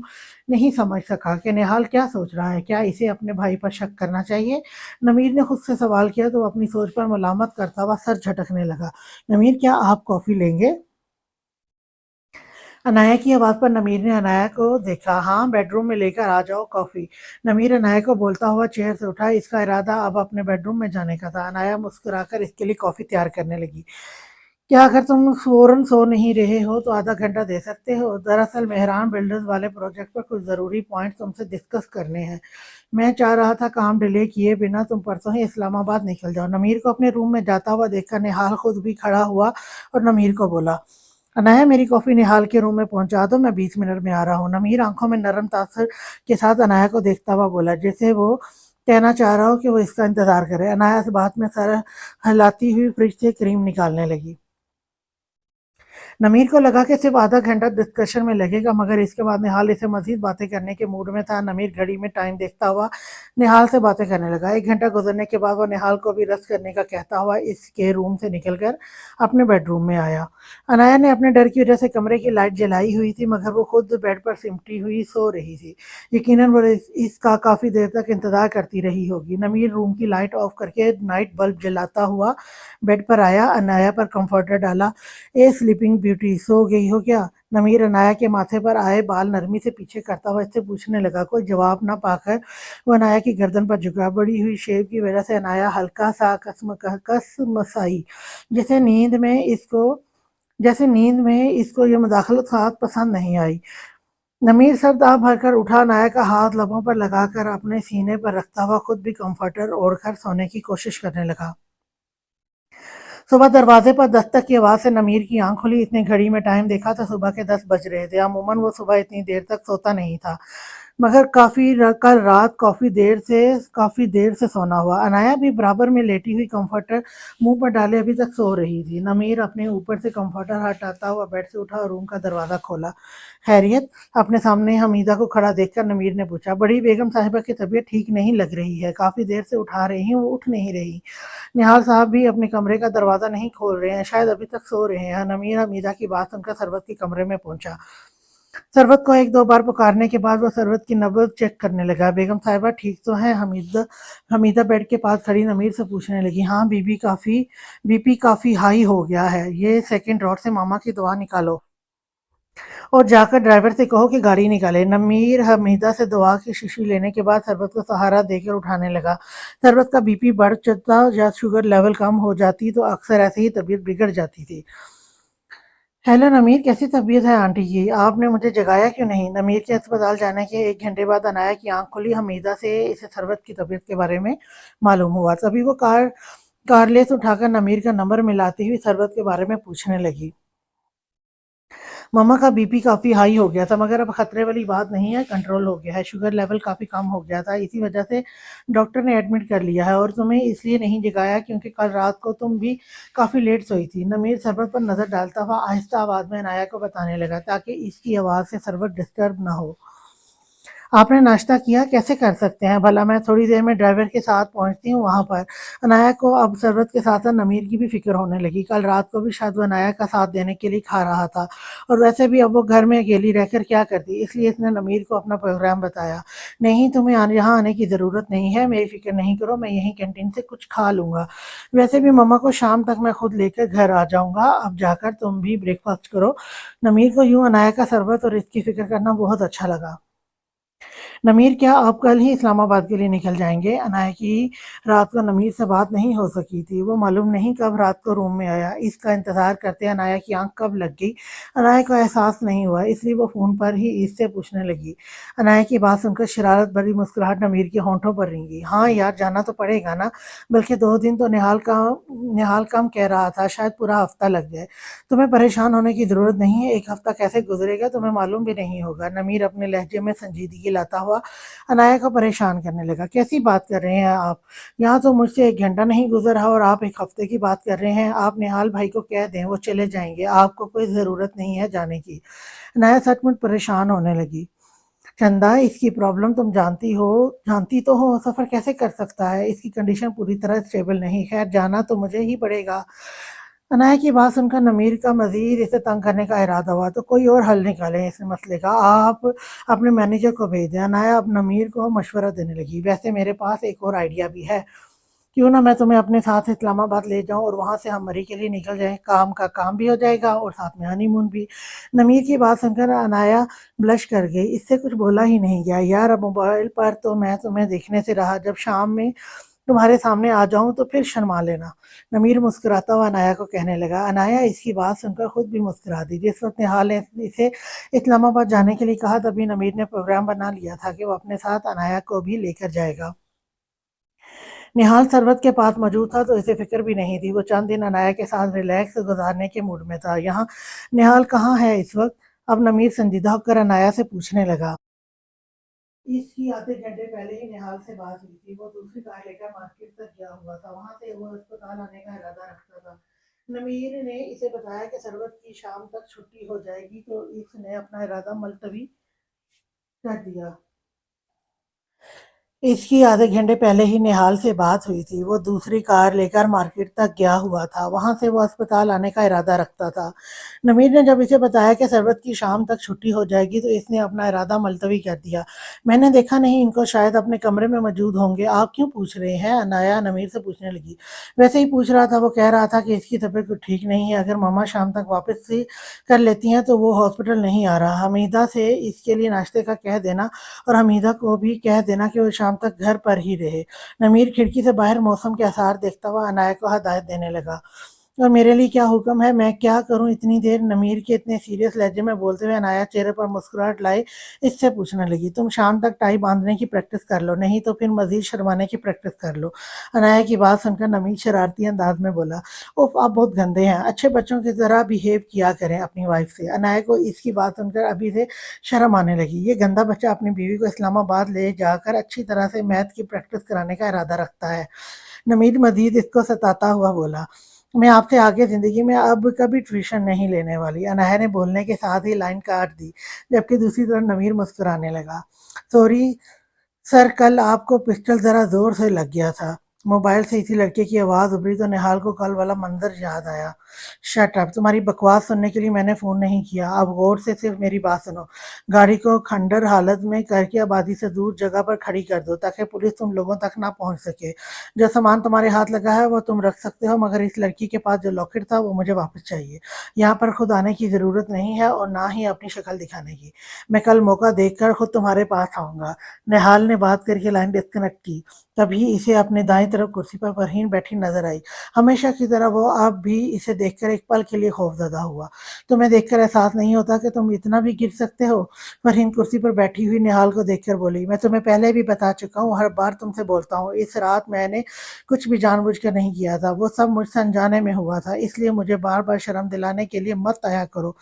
نہیں سمجھ سکا کہ نہال کیا سوچ رہا ہے۔ کیا اسے اپنے بھائی پر شک کرنا چاہیے؟ نمیر نے خود سے سوال کیا تو وہ اپنی سوچ پر ملامت کرتا ہوا سر جھٹکنے لگا۔ نمیر، کیا آپ کافی لیں گے؟ عنایا کی آواز پر نمیر نے عنایا کو دیکھا۔ ہاں، بیڈ روم میں لے کر آ جاؤ کافی۔ نمیر عنایا کو بولتا ہوا چیئر سے اٹھا۔ اس کا ارادہ اب اپنے بیڈ روم میں جانے کا تھا۔ عنایا مسکرا کر اس کے لیے کافی تیار کرنے لگی۔ کیا اگر تم فوراً سو نہیں رہے ہو تو آدھا گھنٹہ دے سکتے ہو؟ دراصل مہران بلڈرز والے پروجیکٹ پر کچھ ضروری پوائنٹس تم سے ڈسکس کرنے ہیں۔ میں چاہ رہا تھا کام ڈیلے کیے بنا تم پرسوں ہی اسلام آباد نکل جاؤ۔ نمیر کو اپنے روم میں جاتا ہوا دیکھ کر نہال خود بھی کھڑا ہوا اور نمیر کو بولا، عنایا میری کافی نہال کے روم میں پہنچا دو، میں 20 منٹ میں آ رہا ہوں۔ نمیر آنکھوں میں نرم تاثر کے ساتھ عنایا کو دیکھتا ہوا بولا، جیسے وہ کہنا چاہ رہا ہو کہ وہ اس کا انتظار کرے۔ عنایا اس بات میں سر ہلاتی ہوئی فریج سے کریم نکالنے لگی۔ نمیر کو لگا کہ صرف آدھا گھنٹہ ڈسکشن میں لگے گا، مگر اس کے بعد نہال اسے مزید باتیں کرنے کے موڈ میں تھا۔ نمیر گھڑی میں ٹائم دیکھتا ہوا نہال سے باتیں کرنے لگا۔ 1 گھنٹہ گزرنے کے بعد وہ نہال کو بھی رسک کرنے کا کہتا ہوا اس کے روم سے نکل کر اپنے بیڈ روم میں آیا۔ عنایا نے اپنے ڈر کی وجہ سے کمرے کی لائٹ جلائی ہوئی تھی، مگر وہ خود بیڈ پر سمٹی ہوئی سو رہی تھی۔ یقیناً وہ اس کا کافی دیر تک انتظار کرتی رہی ہوگی۔ نمیر روم کی لائٹ آف کر کے نائٹ بلب جلاتا ہوا بیڈ پر آیا، عنایا پر کمفرٹر ڈالا۔ اے سلیپنگ بیوٹی، سو گئی ہو کیا؟ نمیر عنایا کے ماتھے پر آئے بال نرمی سے پیچھے کرتا ہوا اس سے پوچھنے لگا۔ کوئی جواب نہ پا کر وہ عنایا کی گردن پر جھکا۔ بڑی ہوئی شیو کی وجہ سے عنایا ہلکا سا کسمسائی، جیسے نیند میں اس کو یہ مداخلت خاص پسند نہیں آئی۔ نمیر سر داہ بھر کر اٹھا، عنایا کا ہاتھ لبوں پر لگا کر اپنے سینے پر رکھتا ہوا خود بھی کمفرٹر اوڑھ کر سونے کی کوشش کرنے لگا۔ صبح دروازے پر دستک کی آواز سے نمیر کی آنکھ کھلی۔ اس نے گھڑی میں ٹائم دیکھا تو صبح کے 10 بج رہے تھے۔ عموماً وہ صبح اتنی دیر تک سوتا نہیں تھا، مگر کل رات کافی دیر سے سونا ہوا۔ عنایا بھی برابر میں لیٹی ہوئی کمفرٹر منہ پر ڈالے ابھی تک سو رہی تھی۔ نمیر اپنے اوپر سے کمفرٹر ہٹاتا ہوا بیڈ سے اٹھا اور روم کا دروازہ کھولا۔ خیریت؟ اپنے سامنے حمیدہ کو کھڑا دیکھ کر نمیر نے پوچھا۔ بڑی بیگم صاحبہ کی طبیعت ٹھیک نہیں لگ رہی ہے، کافی دیر سے اٹھا رہی ہوں، وہ اٹھ نہیں رہی۔ نہال صاحب بھی اپنے کمرے کا دروازہ نہیں کھول رہے ہیں، شاید ابھی تک سو رہے ہیں۔ نمیر حمیدہ کی بات سن کر ثروت کے کمرے میں پہنچا۔ ثروت کو 1-2 بار پکارنے کے بعد وہ ثروت کی نبض چیک کرنے لگا۔ بیگم صاحبہ ٹھیک تو ہیں؟ حمیدہ بیڈ کے پاس کھڑی نمیر سے پوچھنے لگی۔ ہاں، بی پی کافی ہائی ہو گیا ہے، یہ سیکنڈ ڈراور سے ماما کی دوا نکالو اور جا کر ڈرائیور سے کہو کہ گاڑی نکالے۔ نمیر حمیدہ سے دوا کی شیشی لینے کے بعد ثروت کو سہارا دے کر اٹھانے لگا۔ ثروت کا بی پی بڑھ جاتا یا شوگر لیول کم ہو جاتی تو اکثر ایسے ہی طبیعت بگڑ جاتی تھی۔ ہیلو نمیر، کیسی طبیعت ہے آنٹی کی؟ آپ نے مجھے جگایا کیوں نہیں؟ نمیر کے اسپتال جانے کے 1 گھنٹے بعد عنایا کی آنکھ کھلی۔ حمیدہ سے اسے ثروت کی طبیعت کے بارے میں معلوم ہوا۔ تبھی وہ کارلیس اٹھا کر نمیر کا نمبر ملاتی ہوئی ثروت کے بارے میں پوچھنے لگی۔ ماما کا بی پی کافی ہائی ہو گیا تھا، مگر اب خطرے والی بات نہیں ہے، کنٹرول ہو گیا ہے۔ شوگر لیول کافی کم ہو گیا تھا، اسی وجہ سے ڈاکٹر نے ایڈمٹ کر لیا ہے، اور تمہیں اس لیے نہیں جگایا کیونکہ کل رات کو تم بھی کافی لیٹ سوئی تھی۔ نمیر ثروت پر نظر ڈالتا ہوا آہستہ آواز میں عنایا کو بتانے لگا، تاکہ اس کی آواز سے ثروت ڈسٹرب نہ ہو۔ آپ نے ناشتہ کیا؟ کیسے کر سکتے ہیں بھلا، میں تھوڑی دیر میں ڈرائیور کے ساتھ پہنچتی ہوں وہاں پر۔ عنایا کو اب ثروت کے ساتھ ساتھ نمیر کی بھی فکر ہونے لگی۔ کل رات کو بھی شاید وہ عنایا کا ساتھ دینے کے لیے کھا رہا تھا، اور ویسے بھی اب وہ گھر میں اکیلی رہ کر کیا کرتی، اس لیے اس نے نمیر کو اپنا پروگرام بتایا۔ نہیں، تمہیں یہاں آنے کی ضرورت نہیں ہے، میری فکر نہیں کرو، میں یہیں کینٹین سے کچھ کھا لوں گا۔ ویسے بھی ماما کو شام تک میں خود لے کر گھر آ جاؤں گا، اب جا کر تم بھی بریک فاسٹ کرو۔ نمیر کو یوں عنایا کا ثروت اور اس کی فکر کرنا بہت اچھا لگا۔ नमीर क्या आप कल ही इस्लामाबाद के लिए निकल जाएंगे? अनाया की रात को नमीर से बात नहीं हो सकी थी। वो मालूम नहीं कब रात को रूम में आया। इसका इंतजार करते अनाया की आंख कब लग गई अनाया को एहसास नहीं हुआ, इसलिए वो फोन पर ही इससे पूछने लगी। अनाया की बात सुनकर शरारत भरी मुस्कुराहट नमीर के होंठों पर रेंगी। हाँ यार, जाना तो पड़ेगा ना, बल्कि 2 दिन तो निहाल कम कह रहा था, शायद पूरा हफ्ता लग जाए। तुम्हें परेशान होने की जरूरत नहीं है, एक हफ्ता कैसे गुजरेगा तुम्हें मालूम भी नहीं होगा। नमीर अपने लहजे में संजीदगी लाता हुआ अनाया को परेशान करने लगा। कैसी बात कर रहे हैं आप? यहाँ तो मुझसे 1 घंटा नहीं गुजरा और आप एक हफ्ते की बात कर रहे हैं। आप निहाल भाई को कह दें, वो चले जाएंगे, आपको कोई जरूरत नहीं है जाने की। अनाया सचमुच परेशान होने लगी। चंदा, इसकी प्रॉब्लम तुम जानती तो हो, सफर कैसे कर सकता है, इसकी कंडीशन पूरी तरह स्टेबल नहीं, खैर जाना तो मुझे ही पड़ेगा। अनाया की बात सुनकर नमीर का मजीद इसे तंग करने का इरादा हुआ, तो कोई और हल निकालें इस मसले का, आप अपने मैनेजर को भेज दें। अनाया अब नमीर को मशवरा देने लगी। वैसे मेरे पास एक और आइडिया भी है, क्यों ना मैं तुम्हें अपने साथ इस्लामाबाद ले जाऊं और वहां से हम मरी के लिए निकल जाएं, काम का काम भी हो जाएगा और साथ में हनीमून भी। नमीर की बात सुनकर अनाया ब्लश कर गई। इससे कुछ बोला ही नहीं गया। यार, अब मोबाइल पर तो मैं तुम्हें देखने से रहा, जब शाम में तुम्हारे सामने आ जाऊं तो फिर शर्मा लेना। नमीर मुस्कुराता हुआ अनाया को कहने लगा। अनाया इसकी बात सुनकर खुद भी मुस्कुरा दी। जिस वक्त निहाल ने इसे इस्लामाबाद जाने के लिए कहा, तभी नमीर ने प्रोग्राम बना लिया था कि वो अपने साथ अनाया को भी लेकर जाएगा। निहाल सरवत के पास मौजूद था तो इसे फिक्र भी नहीं थी। वो चंद दिन अनाया के साथ रिलैक्स गुजारने के मूड में था। यहाँ निहाल कहाँ है इस वक्त? अब नमीर संजीदा होकर अनाया से पूछने लगा। इसकी आधे घंटे पहले ही निहाल से बात हुई थी। वो दूसरी कार लेकर मार्केट तक गया हुआ था, वहां से वो अस्पताल आने का इरादा रखता था। नमीर ने इसे बताया कि सरवत की शाम तक छुट्टी हो जाएगी, तो इसने अपना इरादा मुलतवी कर दिया। इसकी आधे घंटे पहले ही निहाल से बात हुई थी। वो दूसरी कार लेकर मार्केट तक गया हुआ था, वहां से वो अस्पताल आने का इरादा रखता था। नमीर ने जब इसे बताया कि सरवत की शाम तक छुट्टी हो जाएगी, तो इसने अपना इरादा मुलतवी कर दिया। मैंने देखा नहीं इनको, शायद अपने कमरे में मौजूद होंगे, आप क्यों पूछ रहे हैं? अनाया नमीर से पूछने लगी। वैसे ही पूछ रहा था, वो कह रहा था कि इसकी तबीयत कुछ ठीक नहीं है, अगर मामा शाम तक वापस से कर लेती हैं तो वो हॉस्पिटल नहीं आ रहा। हमीदा से इसके लिए नाश्ते का कह देना और हमीदा को भी कह देना कि वो शाम तक घर पर ही रहे। नमीर खिड़की से बाहर मौसम के आसार देखता हुआ अनाया को हदायत देने लगा। और मेरे लिए क्या हुक्म है, मैं क्या करूं इतनी देर? नमीर के इतने सीरियस लहजे में बोलते हुए अनाया चेहरे पर मुस्कुराहट लाए इससे पूछने लगी। तुम शाम तक टाई बांधने की प्रैक्टिस कर लो, नहीं तो फिर मजीद शर्माने की प्रैक्टिस कर लो। अनाया की बात सुनकर नमीर शरारती अंदाज में बोला। उफ, आप बहुत गंदे हैं, अच्छे बच्चों की तरह बिहेव किया करें अपनी वाइफ से। अनाया को इसकी बात सुनकर अभी से शर्म आने लगी। ये गंदा बच्चा अपनी बीवी को इस्लामाबाद ले जाकर अच्छी तरह से मैथ की प्रैक्टिस कराने का इरादा रखता है। नमीर मजीद इसको सताता हुआ बोला। मैं आपसे आगे जिंदगी में अब कभी ट्यूशन नहीं लेने वाली। अनाया ने बोलने के साथ ही लाइन काट दी, जबकि दूसरी तरफ नमीर मुस्कुराने लगा। सॉरी सर, कल आपको पिस्टल जरा जोर से लग गया था। मोबाइल से इसी लड़के की आवाज उभरी तो निहाल को कल वाला मंजर याद आया। शट अप, तुम्हारी बकवास सुनने के लिए मैंने फोन नहीं किया, अब गौर से सिर्फ मेरी बात सुनो। गाड़ी को खंडर हालत में करके आबादी से दूर जगह पर खड़ी कर दो, ताकि पुलिस तुम लोगों तक ना पहुंच सके। जो सामान तुम्हारे हाथ लगा है वो तुम रख सकते हो, मगर इस लड़की के पास जो लॉकेट था वो मुझे वापस चाहिए। यहाँ पर खुद आने की जरूरत नहीं है और ना ही अपनी शक्ल दिखाने की। मैं कल मौका देखकर खुद तुम्हारे पास आऊंगा। निहाल ने बात करके लाइन डिस्कनेक्ट की। तभी इसे अपने दाईं तरफ कुर्सी पर फरहीन बैठी नजर आई। हमेशा की तरह वो अब भी इसे देखकर एक पल के लिए खौफजदा हुआ। तुम्हें देखकर एहसास नहीं होता कि तुम इतना भी गिर सकते हो? फरहीन कुर्सी पर बैठी हुई निहाल को देखकर बोली। मैं तुम्हें पहले भी बता चुका हूँ, हर बार तुमसे बोलता हूँ, इस रात मैंने कुछ भी जानबूझकर नहीं किया था, वो सब मुझसे अनजाने में हुआ था, इसलिए मुझे बार बार शर्म दिलाने के लिए मत आया करो।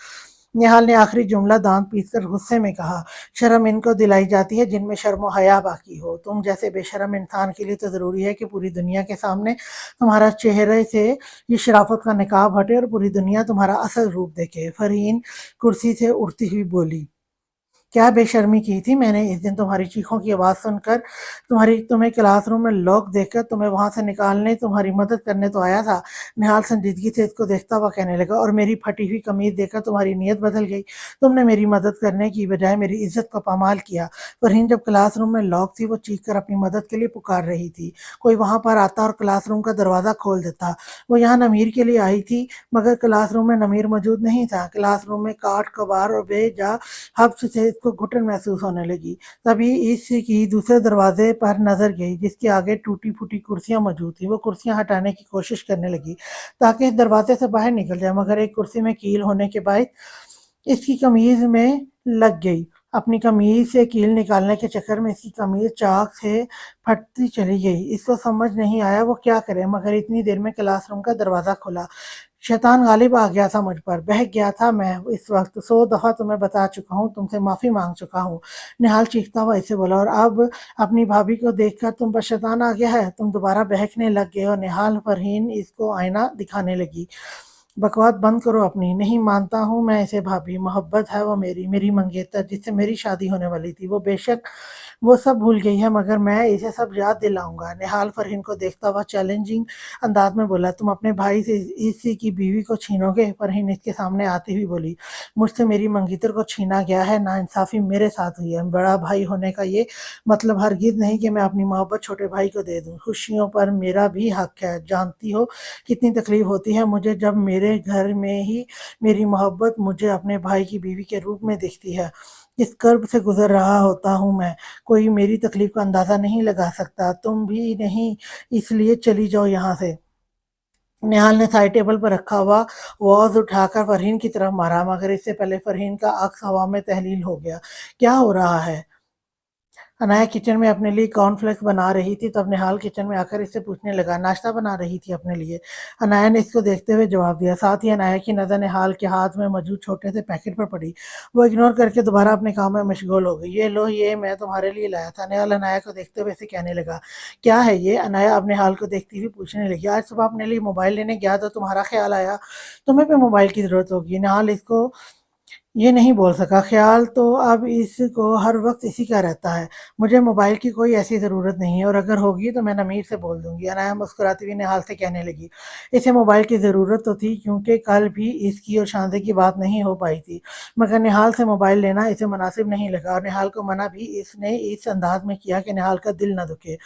निहाल ने आखिरी जुमला दांत पीसकर गुस्से में कहा। शर्म इनको दिलाई जाती है जिनमें शर्म व हया बाकी हो। तुम जैसे बेशर्म इंसान के लिए तो जरूरी है कि पूरी दुनिया के सामने तुम्हारा चेहरे से ये शराफत का निकाब हटे और पूरी दुनिया तुम्हारा असल रूप देखे। फरहीन कुर्सी से उठती हुई बोली। क्या बेशर्मी की थी मैंने इस दिन तुम्हारी चीखों की आवाज़ सुनकर, तुम्हें क्लासरूम में लॉक देखकर तुम्हें वहां से निकालने, तुम्हारी मदद करने तो आया था। निहाल संजीदगी से इसको देखता हुआ कहने लगा। और मेरी फटी हुई कमीज देखकर तुम्हारी नीयत बदल गई, तुमने मेरी मदद करने की बजाय मेरी इज्जत को पामाल किया। फरहीन जब क्लासरूम में लॉक थी वो चीख कर अपनी मदद के लिए पुकार रही थी। कोई वहां पर आता और क्लासरूम का दरवाज़ा खोल देता। वो यहाँ नमीर के लिए आई थी, मगर क्लासरूम में नमीर मौजूद नहीं था। क्लासरूम में काट कबार और बेजा हब्स से इसको घुटन महसूस होने लगी। तभी इसकी दूसरे दरवाजे पर नजर गई जिसके आगे टूटी फूटी कुर्सियां मौजूद थी। वो कुर्सियां हटाने की कोशिश करने लगी ताकि इस दरवाजे से बाहर निकल जाए, मगर एक कुर्सी में कील होने के बाद इसकी कमीज में लग गई। अपनी कमीज से कील निकालने के चक्कर में इसकी कमीज चाक से फटती चली गई। इसको समझ नहीं आया वो क्या करे, मगर इतनी देर में क्लासरूम का दरवाजा खुला। शैतान गालिब आ गया था मुझ पर, बहक गया था मैं। इस वक्त 100 दफा तुम्हें बता चुका हूँ, तुमसे माफी मांग चुका हूँ। निहाल चीखता हुआ इसे बोला, और अब अपनी भाभी को देखकर तुम पर शैतान आ गया है। तुम दोबारा बहकने लग गए हो। निहाल फरहीन इसको आईना दिखाने लगी। बकवास बंद करो अपनी। नहीं मानता हूँ मैं इसे भाभी, मोहब्बत है वो मेरी मंगेतर जिससे मेरी शादी होने वाली थी। वो बेशक वो सब भूल गई है, मगर मैं इसे सब याद दिलाऊंगा। निहाल फरहीन को देखता हुआ चैलेंजिंग अंदाज में बोला, तुम अपने भाई से इसी की बीवी को छीनोगे? फरहीन इसके सामने आती हुई बोली, मुझसे मेरी मंगेतर को छीना गया है, नाइंसाफी मेरे साथ हुई है। बड़ा भाई होने का ये मतलब हरगिज नहीं कि मैं अपनी मोहब्बत छोटे भाई को दे दूं। खुशियों पर मेरा भी हक है। जानती हो कितनी तकलीफ होती है मुझे जब मेरे घर में ही मेरी मोहब्बत मुझे अपने भाई की बीवी के रूप में दिखती है। इस कर्ब से गुजर रहा होता हूँ मैं। कोई मेरी तकलीफ का अंदाजा नहीं लगा सकता, तुम भी नहीं। इसलिए चली जाओ यहाँ से। निहाल ने साइड टेबल पर रखा हुआ वॉज उठाकर फरहीन की तरफ मारा, मगर इससे पहले फरहीन का अक्स हवा में तहलील हो गया। क्या हो रहा है? अनाया किचन में अपने लिए कॉर्नफ्लेक्स बना रही थी, तब निहाल किचन में आकर इससे पूछने लगा, नाश्ता बना रही थी अपने लिए? अनाया ने इसको देखते हुए जवाब दिया। साथ ही अनाया की नज़र निहाल के हाथ में मौजूद छोटे से पैकेट पर पड़ी। वो इग्नोर करके दोबारा अपने काम में मशगूल हो गई। ये लो, ये मैं तुम्हारे लिए लाया था। निहाल अनाया को देखते हुए इसे कहने लगा, क्या है ये? अनाया अब निहाल को देखती हुई पूछने लगी, आज सुबह अपने लिए मोबाइल लेने गया तो तुम्हारा ख्याल आया तुम्हें भी मोबाइल की ज़रूरत होगी। निहाल इसको ये नहीं बोल सका। ख्याल तो अब इसको हर वक्त इसी का रहता है। मुझे मोबाइल की कोई ऐसी ज़रूरत नहीं है, और अगर होगी तो मैं नमीर से बोल दूंगी। अनाया मुस्कुराती हुई निहाल से कहने लगी, इसे मोबाइल की ज़रूरत तो थी क्योंकि कल भी इसकी और शांति की बात नहीं हो पाई थी, मगर निहाल से मोबाइल लेना इसे मुनासिब नहीं लगा, और निहाल को मना भी इसने इस अंदाज में किया कि निहाल का दिल न दुखे।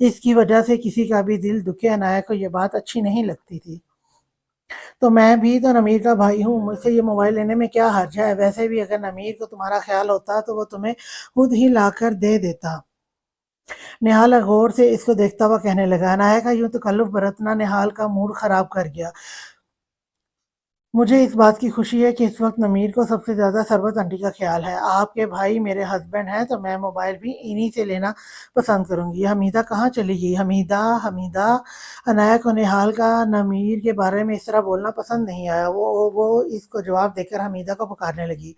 इसकी वजह से किसी का भी दिल दुखे, अनाया को यह बात अच्छी नहीं लगती थी। तो मैं भी तो नमीर का भाई हूँ, मुझसे ये मोबाइल लेने में क्या हर्ज है? वैसे भी अगर नमीर को तुम्हारा ख्याल होता तो वो तुम्हें खुद ही लाकर दे देता। निहाल गौर से इसको देखता हुआ कहने लगा। अनाया का यूं तकल्लुफ बरतना निहाल का मूड खराब कर गया। मुझे इस बात की खुशी है कि इस वक्त नमीर को सबसे ज्यादा सरबत आंटी का ख्याल है। आपके भाई मेरे हस्बैंड हैं तो मैं मोबाइल भी इन्हीं से लेना पसंद करूंगी। हमीदा कहाँ चली गई? हमीदा, हमीदा। अनाया को निहाल का नमीर के बारे में इस तरह बोलना पसंद नहीं आया। वो इसको जवाब देकर हमीदा को पुकारने लगी।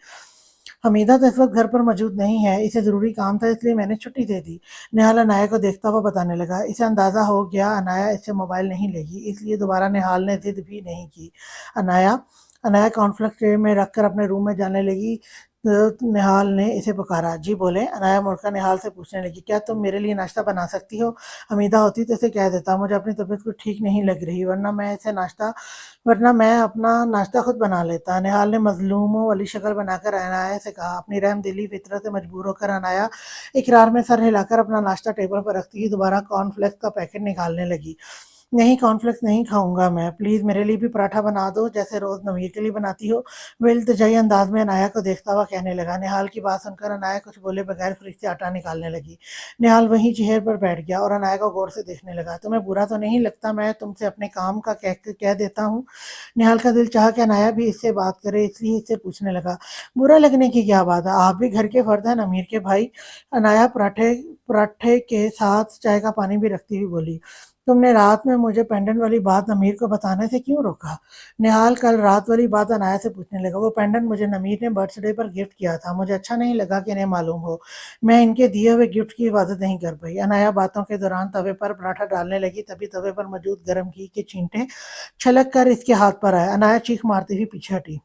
हमीदा तो इस वक्त घर पर मौजूद नहीं है, इसे ज़रूरी काम था इसलिए मैंने छुट्टी दे दी। निहाल अनाया को देखता हुआ बताने लगा। इसे अंदाज़ा हो गया अनाया इससे मोबाइल नहीं लेगी, इसलिए दोबारा निहाल ने जिद भी नहीं की। अनाया अनाया कॉर्नफ्लेक्स ट्रे में रखकर अपने रूम में जाने लगी तो निहाल ने इसे पुकारा। जी बोले। अनाया मुड़कर निहाल से पूछने लगी, क्या तुम मेरे लिए नाश्ता बना सकती हो? हमीदा होती तो इसे कह देता, मुझे अपनी तबीयत कुछ ठीक नहीं लग रही, वरना मैं अपना नाश्ता खुद बना लेता। निहाल ने मजलूमों वाली शक्ल बनाकर अनाया से कहा। अपनी रहमदिली फितरत से मजबूर होकर अनाया इकरार में सर हिलाकर अपना नाश्ता टेबल पर रखती ही दोबारा कॉर्नफ्लेक्स का पैकेट निकालने लगी। नहीं, कॉर्नफ्लेक्स नहीं खाऊंगा मैं, प्लीज़ मेरे लिए भी पराठा बना दो जैसे रोज़ नवीर के लिए बनाती हो। वो इल्तिजाई अंदाज में अनाया को देखता हुआ कहने लगा। निहाल की बात सुनकर अनाया कुछ बोले बगैर फ्रिज से आटा निकालने लगी। निहाल वहीं चेयर पर बैठ गया और अनाया को गौर से देखने लगा। तुम्हें बुरा तो नहीं लगता मैं तुमसे अपने काम का कह देता हूँ? निहाल का दिल चाहा कि अनाया भी इससे बात करे, इसलिए इससे पूछने लगा, बुरा लगने की क्या बात है? आप भी घर के फर्द हैं, अमीर के भाई। अनाया पराठे पराठे के साथ चाय का पानी भी रखती हुई बोली, तुमने रात में मुझे पेंडेंट वाली बात नमीर को बताने से क्यों रोका? निहाल कल रात वाली बात अनाया से पूछने लगा। वो पेंडेंट मुझे नमीर ने बर्थडे पर गिफ्ट किया था, मुझे अच्छा नहीं लगा कि इन्हें मालूम हो। मैं इनके दिए हुए गिफ्ट की हिफाजत नहीं कर पाई। अनाया बातों के दौरान तवे पर पराठा डालने लगी, तभी तवे पर मौजूद गर्म घी के छींटे छलक कर इसके हाथ पर आए। अनाया चीख मारती हुई पीछे हटी।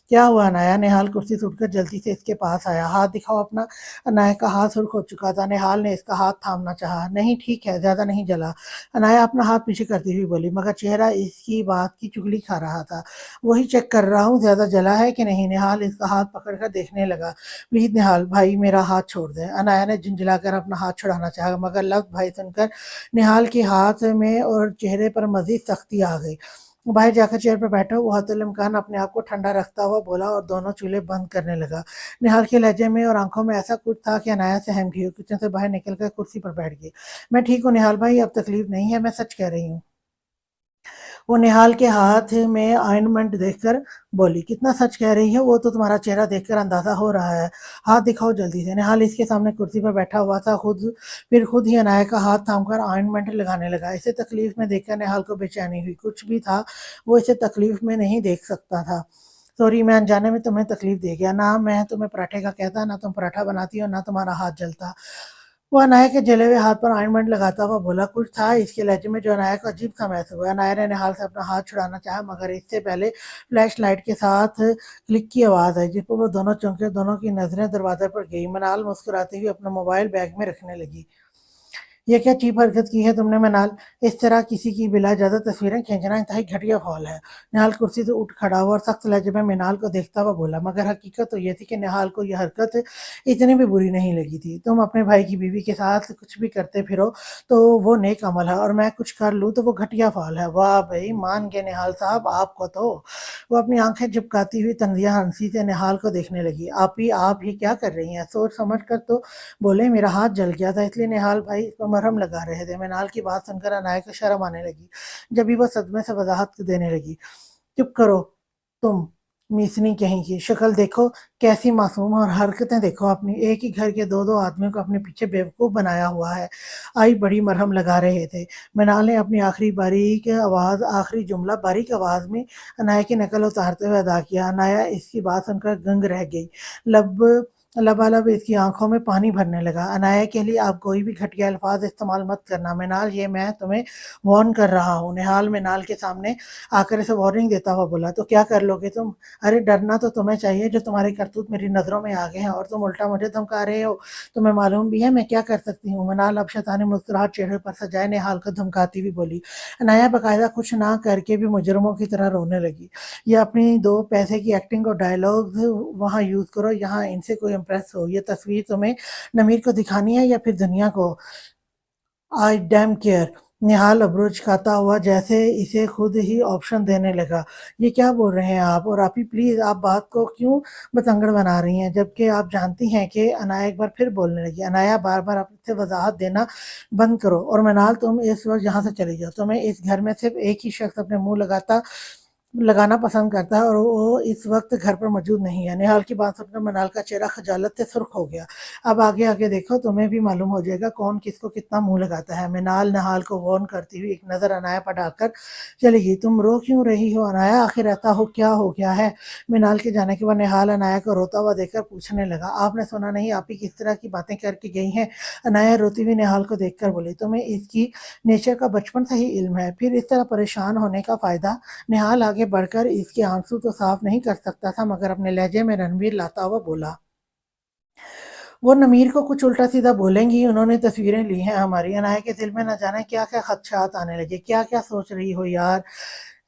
क्या हुआ अनाया? निहाल कुर्सी से उठकर जल्दी से इसके पास आया। हाथ दिखाओ अपना। अनाया का हाथ सुर्ख हो चुका था। निहाल ने इसका हाथ थामना चाहा। नहीं ठीक है, ज्यादा नहीं जला। अनाया अपना हाथ पीछे करती हुई बोली, मगर चेहरा इसकी बात की चुगली खा रहा था। वही चेक कर रहा हूँ ज्यादा जला है कि नहीं। निहाल इसका हाथ पकड़कर देखने लगा। प्लीज निहाल भाई मेरा हाथ छोड़ दे। अनाया ने झुंझलाकर अपना हाथ छुड़ाना चाहा, मगर लफ्ज भाई सुनकर निहाल के हाथ में और चेहरे पर मजीद सख्ती आ गई। बाहर जाकर चेयर पर बैठा वो हतुल इम्कान अपने आप को ठंडा रखता हुआ बोला और दोनों चूल्हे बंद करने लगा। निहाल के लहजे में और आंखों में ऐसा कुछ था कि अनाया सहम गई और किचन से बाहर निकलकर कुर्सी पर बैठ गई। मैं ठीक हूँ निहाल भाई, अब तकलीफ नहीं है, मैं सच कह रही हूँ। वो निहाल के हाथ में ऑइंटमेंट देखकर बोली, कितना सच कह रही हो, वो तो तुम्हारा चेहरा देखकर अंदाजा हो रहा है। हाथ दिखाओ जल्दी से। निहाल इसके सामने कुर्सी पर बैठा हुआ था, फिर खुद ही अनाया का हाथ थामकर ऑइंटमेंट लगाने लगा। इसे तकलीफ में देखकर निहाल को बेचैनी हुई। कुछ भी था, वो इसे तकलीफ में नहीं देख सकता था। सॉरी, मैं अनजाने में तुम्हें तकलीफ दे गया ना। मैं तुम्हें पराठे का कहता, ना तुम पराठा बनाती हो, ना तुम्हारा हाथ जलता। वो अनाया के जले हुए हाथ पर ऑइंटमेंट लगाता हुआ बोला। कुछ था इसके लहजे में जो अनाया को अजीब सा महसूस हुआ। अनाया ने निहाल से अपना हाथ छुड़ाना चाहा, मगर इससे पहले फ्लैश लाइट के साथ क्लिक की आवाज़ आई, जिस पर वो दोनों चौंके। दोनों की नजरें दरवाजे पर गई। मनाल मुस्कुराती हुई अपना मोबाइल बैग में रखने लगी। ये क्या चीप हरकत की है तुमने मनाल? इस तरह किसी की बिला इजाज़त तस्वीरें खींचना इंतहाई घटिया फ़ौल है। निहाल कुर्सी से उठ खड़ा हुआ और सख्त लहजे में मिनाल को देखता हुआ बोला, मगर हकीकत तो ये थी कि निहाल को यह हरकत इतनी भी बुरी नहीं लगी थी। तुम अपने भाई की बीवी के साथ कुछ भी करते फिरो तो वो नेक अमल है, और मैं कुछ कर लूँ तो वो घटिया फ़ौल है। वाह भई, मान गए निहाल साहब आपको तो। वो अपनी आँखें झपकाती हुई तंजिया हंसी से निहाल को देखने लगी। आप ये क्या कर रही हैं? सोच समझ कर तो बोले, मेरा हाथ जल गया था इसलिए निहाल भाई इस पर मरहम लगा रहे थे। मिनाल की बात सुनकर अनाया को शर्म आने लगी। जब भी वो सदमे से वजाहत देने लगी, चुप करो तुम मीसनी कहीं की, शक्ल देखो कैसी मासूम, और हरकतें देखो अपनी। एक ही घर के दो दो आदमियों को अपने पीछे बेवकूफ़ बनाया हुआ है। आई बड़ी मरहम लगा रहे थे। मिनाल ने अपनी आखिरी जुमला बारीक आवाज़ में अनाया की नकल उतारते हुए अदा किया। अनाया इसकी बात सुनकर दंग रह गई। लब लबालब इसकी आंखों में पानी भरने लगा। अनाया के लिए आप कोई भी घटिया अल्फाज इस्तेमाल मत करना मिनाल, ये मैं तुम्हें वार्न कर रहा हूँ। निहाल मिनाल के सामने आकर इसे वार्निंग देता हुआ बोला, तो क्या कर लोगे तुम? अरे डरना तो तुम्हें चाहिए, जो तुम्हारे करतूत मेरी नज़रों में आ गए हैं, और तुम उल्टा मुझे धमका रहे हो। तुम्हें मालूम भी है मैं क्या कर सकती हूँ? मिनाल अब शैतानी मुस्कुराहट चेहरे पर सजाए निहाल को धमकाती हुई बोली। अनाया बाकायदा कुछ ना करके भी मुजरमों की तरह रोने लगी। ये अपनी दो पैसे की एक्टिंग और डायलॉग्स वहाँ यूज़ करो, यहाँ इनसे कोई इम्प्रेस हो। ये तस्वीर तुम्हें नमीर को दिखानी है या फिर दुनिया को? आई डैम केयर। निहाल अब्रोच खाता हुआ जैसे इसे खुद ही ऑप्शन देने लगा। ये क्या बोल रहे हैं आप? और आप ही प्लीज़, आप बात को क्यों बतंगड़ बना रही हैं, जबकि आप जानती हैं कि अनाया एक बार फिर बोलने लगी। अनाया बार बार आपसे वजाहत देना बंद करो, और मनाल तुम इस वक्त यहाँ से चली जाओ। तुम्हें इस घर में सिर्फ एक ही शख्स अपने मुंह लगाना पसंद करता है, और वो इस वक्त घर पर मौजूद नहीं है। निहाल की बात सुनकर मनाल का चेहरा खजालत से सुर्ख हो गया। अब आगे आगे देखो, तुम्हें भी मालूम हो जाएगा कौन किसको कितना मुंह लगाता है। मिनाल निहाल को वार्न करती हुई एक नज़र अनाया पर डालकर चली गई। तुम रो क्यों रही हो अनाया? आखिर ऐसा हो क्या हो गया है? मिनाल के जाने के बाद निहाल अनाया को रोता हुआ देखकर पूछने लगा, आपने सुना नहीं आप ही किस तरह की बातें करके गई हैं? अनाया रोती हुई निहाल को देखकर बोली, तुम्हें इसकी नेचर का बचपन से ही इल्म है, फिर इस तरह परेशान होने का फ़ायदा? निहाल आगे बढ़कर इसके आंसू तो साफ नहीं कर सकता था, मगर अपने लहजे में रणवीर लाता हुआ बोला, वो नमीर को कुछ उल्टा सीधा बोलेंगी, उन्होंने तस्वीरें ली हैं हमारी। अनाया के दिल में न जाने क्या क्या खदशात आने लगे। क्या क्या सोच रही हो यार?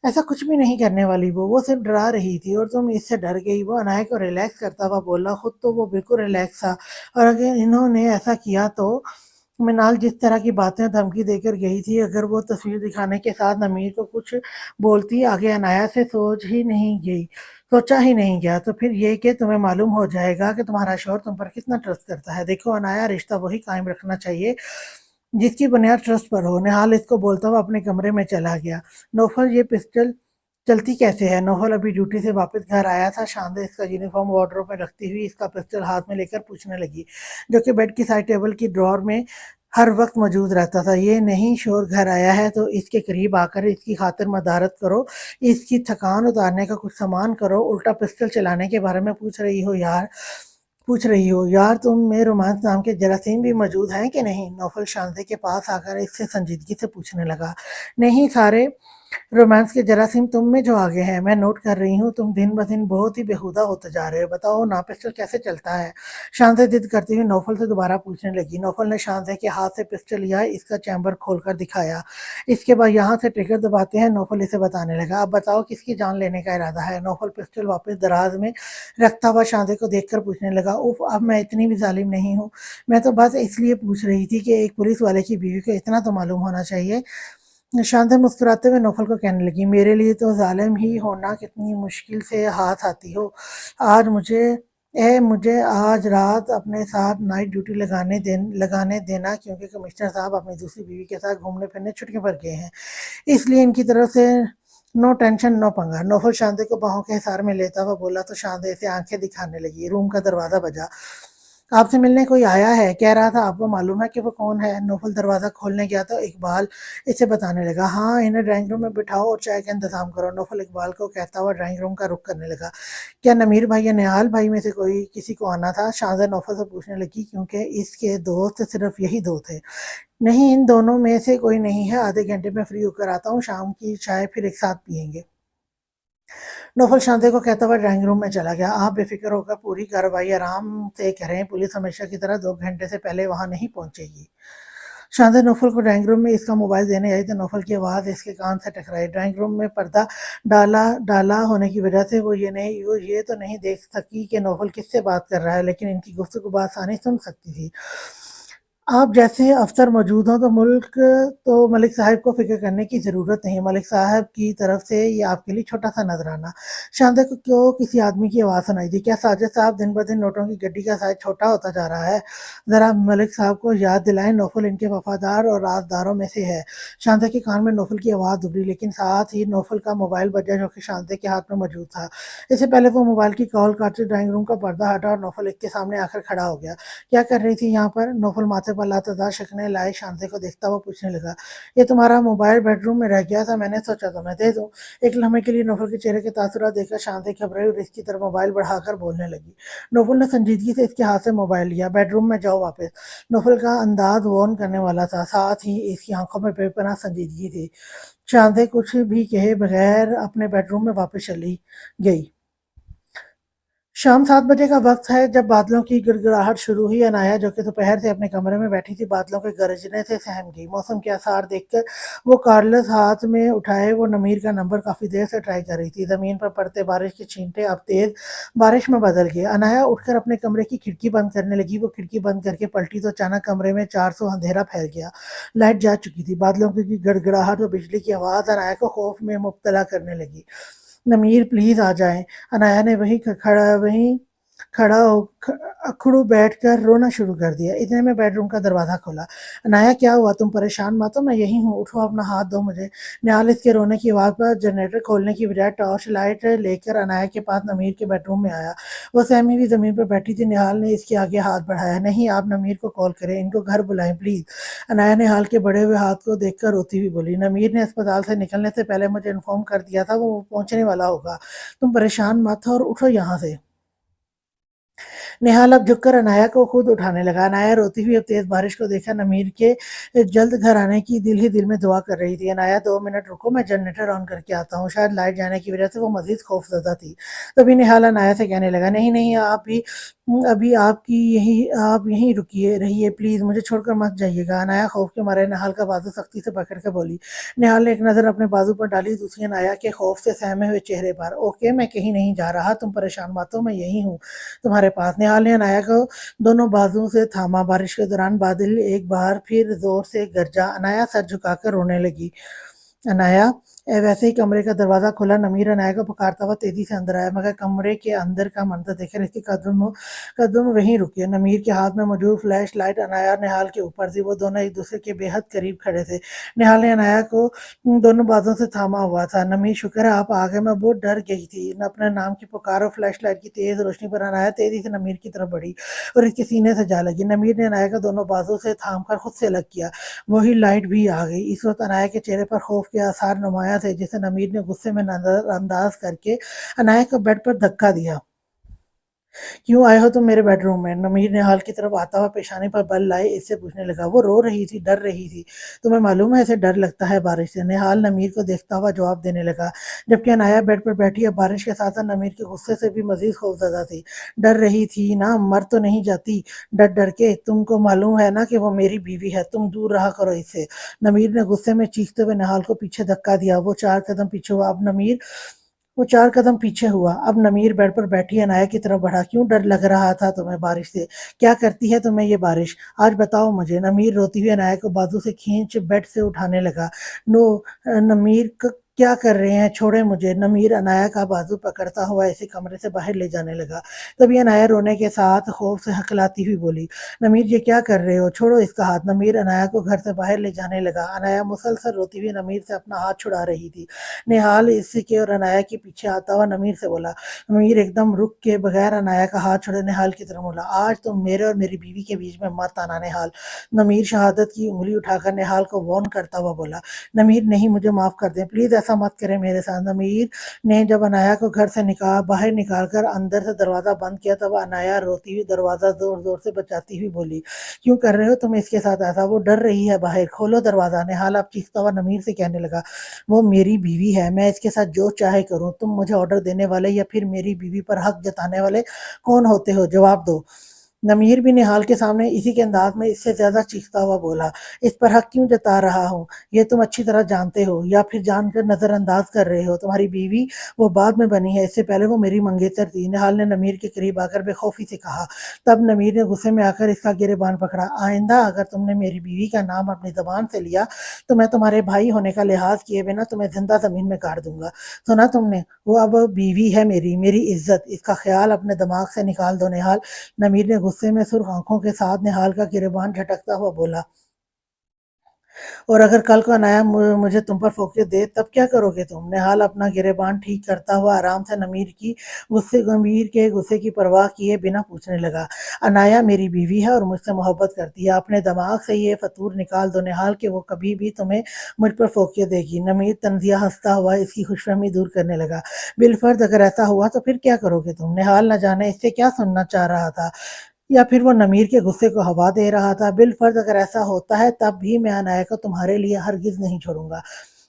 ऐसा कुछ भी नहीं करने वाली वो सिर्फ डरा रही थी और तुम इससे डर गई। वो अनाया को रिलैक्स करता हुआ बोला, खुद तो वो बिल्कुल रिलैक्स था, और अगर इन्होंने ऐसा किया तो? मिनाल जिस तरह की बातें धमकी देकर गई थी, अगर वो तस्वीर दिखाने के साथ नमीर को कुछ बोलती, आगे अनाया से सोचा ही नहीं गया, तो फिर ये कि तुम्हें मालूम हो जाएगा कि तुम्हारा शौहर तुम पर कितना ट्रस्ट करता है। देखो अनाया, रिश्ता वही कायम रखना चाहिए जिसकी बुनियाद ट्रस्ट पर हो। निहाल इसको बोलता हुआ अपने कमरे में चला गया। नौफल, ये पिस्टल चलती कैसे है? नौफल अभी ड्यूटी से वापस घर आया था। शानदार इसका यूनिफॉर्म वार्डरोब में रखती हुई इसका पिस्टल हाथ में लेकर पूछने लगी, जो कि बेड की साइड टेबल की ड्रॉर में हर वक्त मौजूद रहता था। ये नहीं शोर घर आया है तो इसके करीब आकर इसकी खातिर मदारत करो, इसकी थकान उतारने का कुछ सामान करो, उल्टा पिस्टल चलाने के बारे में पूछ रही हो यार? तुम में रोमांस नाम के जरासीम भी मौजूद हैं कि नहीं? नौफल शांति के पास आकर इससे संजीदगी से पूछने लगा। नहीं, सारे रोमांस के जरासीम तुम में जो आगे हैं। मैं नोट कर रही हूँ तुम दिन ब दिन बहुत ही बेहुदा होते जा रहे हो। बताओ ना, पिस्टल कैसे चलता है? शांति जिद करती हुई नौफल से दोबारा पूछने लगी। नौफल ने शांति के हाथ से पिस्टल लिया, इसका चैम्बर खोलकर दिखाया। इसके बाद यहाँ से ट्रिगर दबाते हैं। नौफल इसे बताने लगा। अब बताओ किसकी जान लेने का इरादा है? नौफल पिस्टल वापस दराज में रखता हुआ शांति को देखकर पूछने लगा। उफ, अब मैं इतनी भी जालिम नहीं हूँ। मैं तो बस इसलिए पूछ रही थी कि एक पुलिस वाले की बीवी को इतना तो मालूम होना चाहिए शांता मुस्कुराते हुए नौफल को कहने लगी, मेरे लिए तो जालिम ही होना कितनी मुश्किल से हाथ आती हो। आज मुझे मुझे आज रात अपने साथ नाइट ड्यूटी लगाने देना, क्योंकि कमिश्नर साहब अपनी दूसरी बीवी के साथ घूमने फिरने छुट्टियों पर गए हैं, इसलिए इनकी तरफ से नो टेंशन नो पंगा। नौफल शांति को बाहों के हिसार में लेता हुआ बोला तो शांति से आंखें दिखाने लगी। रूम का दरवाजा बजा। आपसे मिलने कोई आया है, कह रहा था आपको मालूम है कि वो कौन है। नौफल दरवाज़ा खोलने गया तो इकबाल इसे बताने लगा, हाँ इन्हें ड्राइंग रूम में बिठाओ और चाय का इंतजाम करो। नौफल इकबाल को कहता हुआ ड्राइंग रूम का रुख करने लगा। क्या नमीर भाई या निहाल भाई में से कोई किसी को आना था? शाहजा नौफल से पूछने लगी, क्योंकि इसके दोस्त सिर्फ यही दो थे। नहीं, इन दोनों में से कोई नहीं है, आधे घंटे में फ्री होकर आता हूँ, शाम की चाय फिर एक साथ पियेंगे। नौफल शांति को कहता हुआ ड्राइंग रूम में चला गया। आप बेफिक्र होकर पूरी कार्रवाई आराम से करें, पुलिस हमेशा की तरह 2 घंटे से पहले वहां नहीं पहुंचेगी। शांति नौफल को ड्राइंग रूम में इसका मोबाइल देने आई तो नौफल की आवाज़ इसके कान से टकराई। ड्राइंग रूम में पर्दा डाला डाला होने की वजह से वो ये तो नहीं देख सकी कि नौफल किससे बात कर रहा है, लेकिन इनकी गुफ्तगू बासानी सुन सकती थी। आप जैसे अफसर मौजूद हों तो मलिक साहब को फ़िक्र करने की ज़रूरत नहीं। मलिक साहब की तरफ से ये आपके लिए छोटा-सा नज़राना। शांता को किसी आदमी की आवाज़ सुनाई दी। क्या साजिद साहब दिन-ब-दिन नोटों की गड्डी का साइज़ छोटा होता जा रहा है? ज़रा मलिक साहब को याद दिलाएँ, नौफल इनके वफ़ादार और राज़दारों में से है। शांता के कान में नौफल की आवाज़ उभरी, लेकिन साथ ही नौफल का मोबाइल बजा जो कि शांता के हाथ में मौजूद था। इससे पहले वो मोबाइल की कॉल काटते ड्राइंग रूम का पर्दा हटा और नौफल इसके सामने आकर खड़ा हो गया। क्या कर रही थी यहाँ पर? नौफल माथे पर लातदार शक्लें लाए शांति को देखता हुआ पूछने लगा। ये तुम्हारा मोबाइल बेडरूम में रह गया था, मैंने सोचा तुम्हें दे दूं। एक लम्हे के लिए नौफल के चेहरे के तासुरात देखकर शांति घबराई और इसकी तरफ मोबाइल बढ़ाकर बोलने लगी। नौफल ने संजीदगी से इसके हाथ से मोबाइल लिया। बेडरूम में जाओ वापस। नौफल का अंदाज वॉर्न करने वाला था, साथ ही इसकी आंखों में बेपनाह संजीदगी थी। शांति कुछ भी कहे बगैर अपने बेडरूम में वापस चली गई। शाम 7 बजे का वक्त है जब बादलों की गिड़गिड़ाहट शुरू हुई। अनाया जो कि दोपहर से अपने कमरे में बैठी थी, बादलों के गरजने से सहम गई। मौसम के आसार देखकर वो कार्डलेस हाथ में उठाए वो नमीर का नंबर काफ़ी देर से ट्राई कर रही थी। ज़मीन पर पड़ते बारिश के छींटे अब तेज़ बारिश में बदल गए। अनाया उठकर अपने कमरे की खिड़की बंद करने लगी। वो खिड़की बंद करके पलटी तो अचानक कमरे में 400 अंधेरा फैल गया। लाइट जा चुकी थी। बादलों की गड़गड़ाहट और बिजली की आवाज़ अनाया को खौफ में मुब्तला करने लगी। नमीर प्लीज़ आ जाएँ। अनाया ने वहीं खड़ा हो अखड़ू बैठकर रोना शुरू कर दिया। इतने में बेडरूम का दरवाज़ा खुला। अनाया क्या हुआ? तुम परेशान मत हो, मैं यहीं हूँ, उठो अपना हाथ दो मुझे। निहाल इसके रोने की आवाज़ पर जनरेटर खोलने की बजाय टॉर्च लाइट लेकर अनाया के पास नमीर के बेडरूम में आया। वो सहमी हुई ज़मीन पर बैठी थी। निहाल ने इसके आगे हाथ बढ़ाया। नहीं, आप नमीर को कॉल करें, इनको घर बुलाएँ प्लीज़। अनाया निहाल के बढ़े हुए हाथ को देखकर रोती हुई बोली, नमीर ने अस्पताल से निकलने से पहले मुझे इन्फॉर्म कर दिया था वो पहुँचने वाला होगा। तुम परेशान मत हो और उठो यहाँ से। निहाल अब झुककर अनाया को खुद उठाने लगा। अनाया रोती हुई अब तेज बारिश को देखा नमीर के जल्द घर आने की दिल ही दिल में दुआ कर रही थी। अनाया 2 मिनट रुको, मैं जनरेटर ऑन करके आता हूँ। शायद लाइट जाने की वजह से वो मजीद खौफजदा थी। तभी निहाल अनाया से कहने लगा, नहीं नहीं, आप भी अभी आप यहीं रुकिए रहिए प्लीज़, मुझे छोड़कर मत जाइएगा। अनाया खौफ के मारे निहाल का बाजू सख्ती से पकड़ के बोली। निहाल ने एक नज़र अपने बाजू पर डाली, दूसरी अनाया के खौफ से सहमे हुए चेहरे पर। ओके, मैं कहीं नहीं जा रहा, तुम परेशान मत हो, मैं यहीं हूँ तुम्हारे पास। निहाल ने अनाया को दोनों बाजुओं से थामा। बारिश के दौरान बादल एक बार फिर जोर से गरजा। अनाया सर झुकाकर रोने लगी। अनाया वैसे ही कमरे का दरवाजा खुला। नमीर अनाया को पुकारता हुआ तेजी से अंदर आया, मगर कमरे के अंदर का मंजर देखकर इसके कदम वहीं रुके। नमीर के हाथ में मौजूद फ्लैश लाइट अनाया और निहाल के ऊपर थी। वो दोनों एक दूसरे के बेहद करीब खड़े थे। निहाल ने अनाया को दोनों बाजों से थामा हुआ था। नमीर, शुक्र है आप आ गए, मैं बहुत डर गई थी। न अपने नाम की पुकार और फ्लैश लाइट की तेज रोशनी पर अनाया तेजी से नमीर की तरफ बढ़ी और इसके सीने से जा लगी। नमीर ने अनाया को दोनों बाजों से थाम कर खुद से अलग किया। वही लाइट भी आ गई। इस वक्त अनाया के चेहरे पर खौफ के आसार नुमाया थे, जिसे नमीर ने गुस्से में नजरअंदाज करके अनाया को बेड पर धक्का दिया। क्यों आए हो तुम मेरे बेडरूम में? नमीर निहाल की तरफ आता हुआ पेशानी पर बल लाए इससे पूछने लगा। वो रो रही थी, डर रही थी। तुम्हें मालूम है इसे डर लगता है बारिश से? निहाल नमीर को देखता हुआ जवाब देने लगा, जबकि अनाया बेड पर बैठी अब बारिश के साथ साथ नमीर के गुस्से से भी मजीद खौफजदा थी। डर रही थी ना, मर तो नहीं जाती डर डर के। तुमको मालूम है ना कि वो मेरी बीवी है, तुम दूर रहा करो इससे। नमीर ने गुस्से में चीखते हुए निहाल को पीछे धक्का दिया। वो 4 कदम पीछे हुआ। अब नमीर وہ 4 قدم پیچھے ہوا۔ اب نمیر بیڈ پر بیٹھی انایا کی طرف بڑھا۔ کیوں ڈر لگ رہا تھا تمہیں بارش سے؟ کیا کرتی ہے تمہیں یہ بارش؟ آج بتاؤ مجھے۔ نمیر روتی ہوئی انایا کو بازو سے کھینچ بیڈ سے اٹھانے لگا۔ نو نمیر کیا کر رہے ہیں؟ چھوڑیں مجھے۔ نمیر انایا کا بازو پکڑتا ہوا اسے کمرے سے باہر لے جانے لگا۔ تبھی انایا رونے کے ساتھ خوف سے ہکلاتی ہوئی بولی، نمیر یہ کیا کر رہے ہو؟ چھوڑو اس کا ہاتھ۔ نمیر انایا کو گھر سے باہر لے جانے لگا۔ انایا مسلسل روتی ہوئی نمیر سے اپنا ہاتھ چھڑا رہی تھی۔ نہال اس کے اور انایا کے پیچھے آتا ہوا نمیر سے بولا۔ نمیر ایک دم رک کے بغیر انایا کا ہاتھ چھوڑے نہال کی طرف بولا، آج تم میرے اور میری بیوی کے بیچ میں مت آنا نہال۔ نمیر شہادت کی انگلی اٹھا کر نہال کو وارن کرتا ہوا بولا، نمیر نہیں، مجھے معاف کر دیں، پلیز ایسا مت کریں میرے ساتھ۔ نمیر نے جب انایا کو گھر سے باہر نکال کر اندر سے دروازہ بند کیا تب انایا روتی ہوئی دروازہ زور زور سے بچاتی ہوئی بولی، کیوں کر رہے ہو تم اس کے ساتھ ایسا؟ وہ ڈر رہی ہے باہر، کھولو دروازہ۔ نہال اب چیختا ہوا نمیر سے کہنے لگا، وہ میری بیوی ہے، میں اس کے ساتھ جو چاہے کروں، تم مجھے آرڈر دینے والے یا پھر میری بیوی پر حق جتانے والے کون ہوتے ہو؟ جواب دو۔ نمیر بھی نہال کے سامنے اسی کے انداز میں اس سے زیادہ چیختا ہوا بولا، اس پر حق کیوں جتا رہا ہوں؟ یہ تم اچھی طرح جانتے ہو یا پھر جان کر نظر انداز کر رہے ہو؟ تمہاری بیوی وہ بعد میں بنی ہے، اس سے پہلے وہ میری منگیتر تھی۔ نہال نے نمیر کے قریب آ کر بے خوفی سے کہا۔ تب نمیر نے غصے میں آ کر اس کا گریبان پکڑا، آئندہ اگر تم نے میری بیوی کا نام اپنی زبان سے لیا تو میں تمہارے بھائی ہونے کا لحاظ کیے بنا تمہیں زندہ زمین میں کاٹ دوں گا۔ سنا تم نے؟ وہ اب بیوی ہے میری عزت، اس کا خیال اپنے دماغ سے نکال دو نہال۔ نمیر نے غصے میں سرخ آنکھوں کے ساتھ نہال کا گریبان جھٹکتا ہوا بولا، اور اگر کل کو انایا مجھے تم پر فوقیت دے تب کیا کرو گے تم؟ نہال اپنا گریبان ٹھیک کرتا ہوا آرام سے نمیر کے غصے کی پرواہ کیے بنا پوچھنے لگا، انایا میری بیوی ہے اور مجھ سے محبت کرتی ہے، اپنے دماغ سے یہ فطور نکال دو نہال کہ وہ کبھی بھی تمہیں مجھ پر فوقیت دے گی۔ نمیر طنزیہ ہنستا ہوا اس کی خوش فہمی دور کرنے لگا، بالفرض اگر ایسا ہوا تو پھر کیا کرو گے تم؟ نہال نہ جانے اس سے کیا سننا چاہ رہا تھا، یا پھر وہ نمیر کے غصے کو ہوا دے رہا تھا۔ بالفرض اگر ایسا ہوتا ہے تب بھی میں عنایہ کو تمہارے لیے ہرگز نہیں چھوڑوں گا۔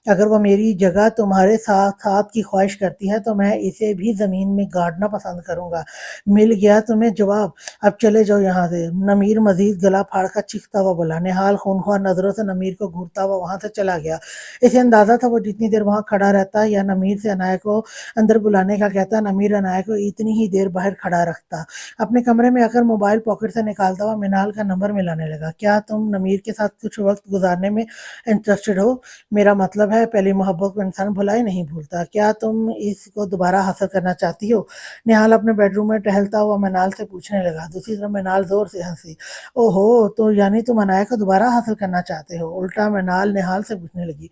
اگر وہ میری جگہ تمہارے ساتھ کی خواہش کرتی ہے تو میں اسے بھی زمین میں گاڑنا پسند کروں گا۔ مل گیا تمہیں جواب، اب چلے جاؤ یہاں سے۔ نمیر مزید گلا پھاڑ کر چیختا ہوا بولا۔ نہال خونخوار نظروں سے نمیر کو گھورتا ہوا وہاں سے چلا گیا۔ اسے اندازہ تھا وہ جتنی دیر وہاں کھڑا رہتا یا نمیر سے عنایہ کو اندر بلانے کا کہتا، نمیر عنایہ کو اتنی ہی دیر باہر کھڑا رکھتا۔ اپنے کمرے میں آ کر موبائل پاکٹ سے نکالتا ہوا منال کا نمبر ملانے لگا، کیا تم نمیر کے ساتھ کچھ وقت گزارنے میں انٹرسٹڈ ہو؟ میرا مطلب ہے پہلی محبت کو انسان بھلائے نہیں بھولتا، کیا تم اس کو دوبارہ حاصل کرنا چاہتی ہو؟ نہال اپنے بیڈ روم میں ٹہلتا ہوا منال سے پوچھنے لگا۔ دوسری طرف منال زور سے ہنسی، او ہو، تو یعنی تم عنایہ کو دوبارہ حاصل کرنا چاہتے ہو؟ الٹا منال نہال سے پوچھنے لگی،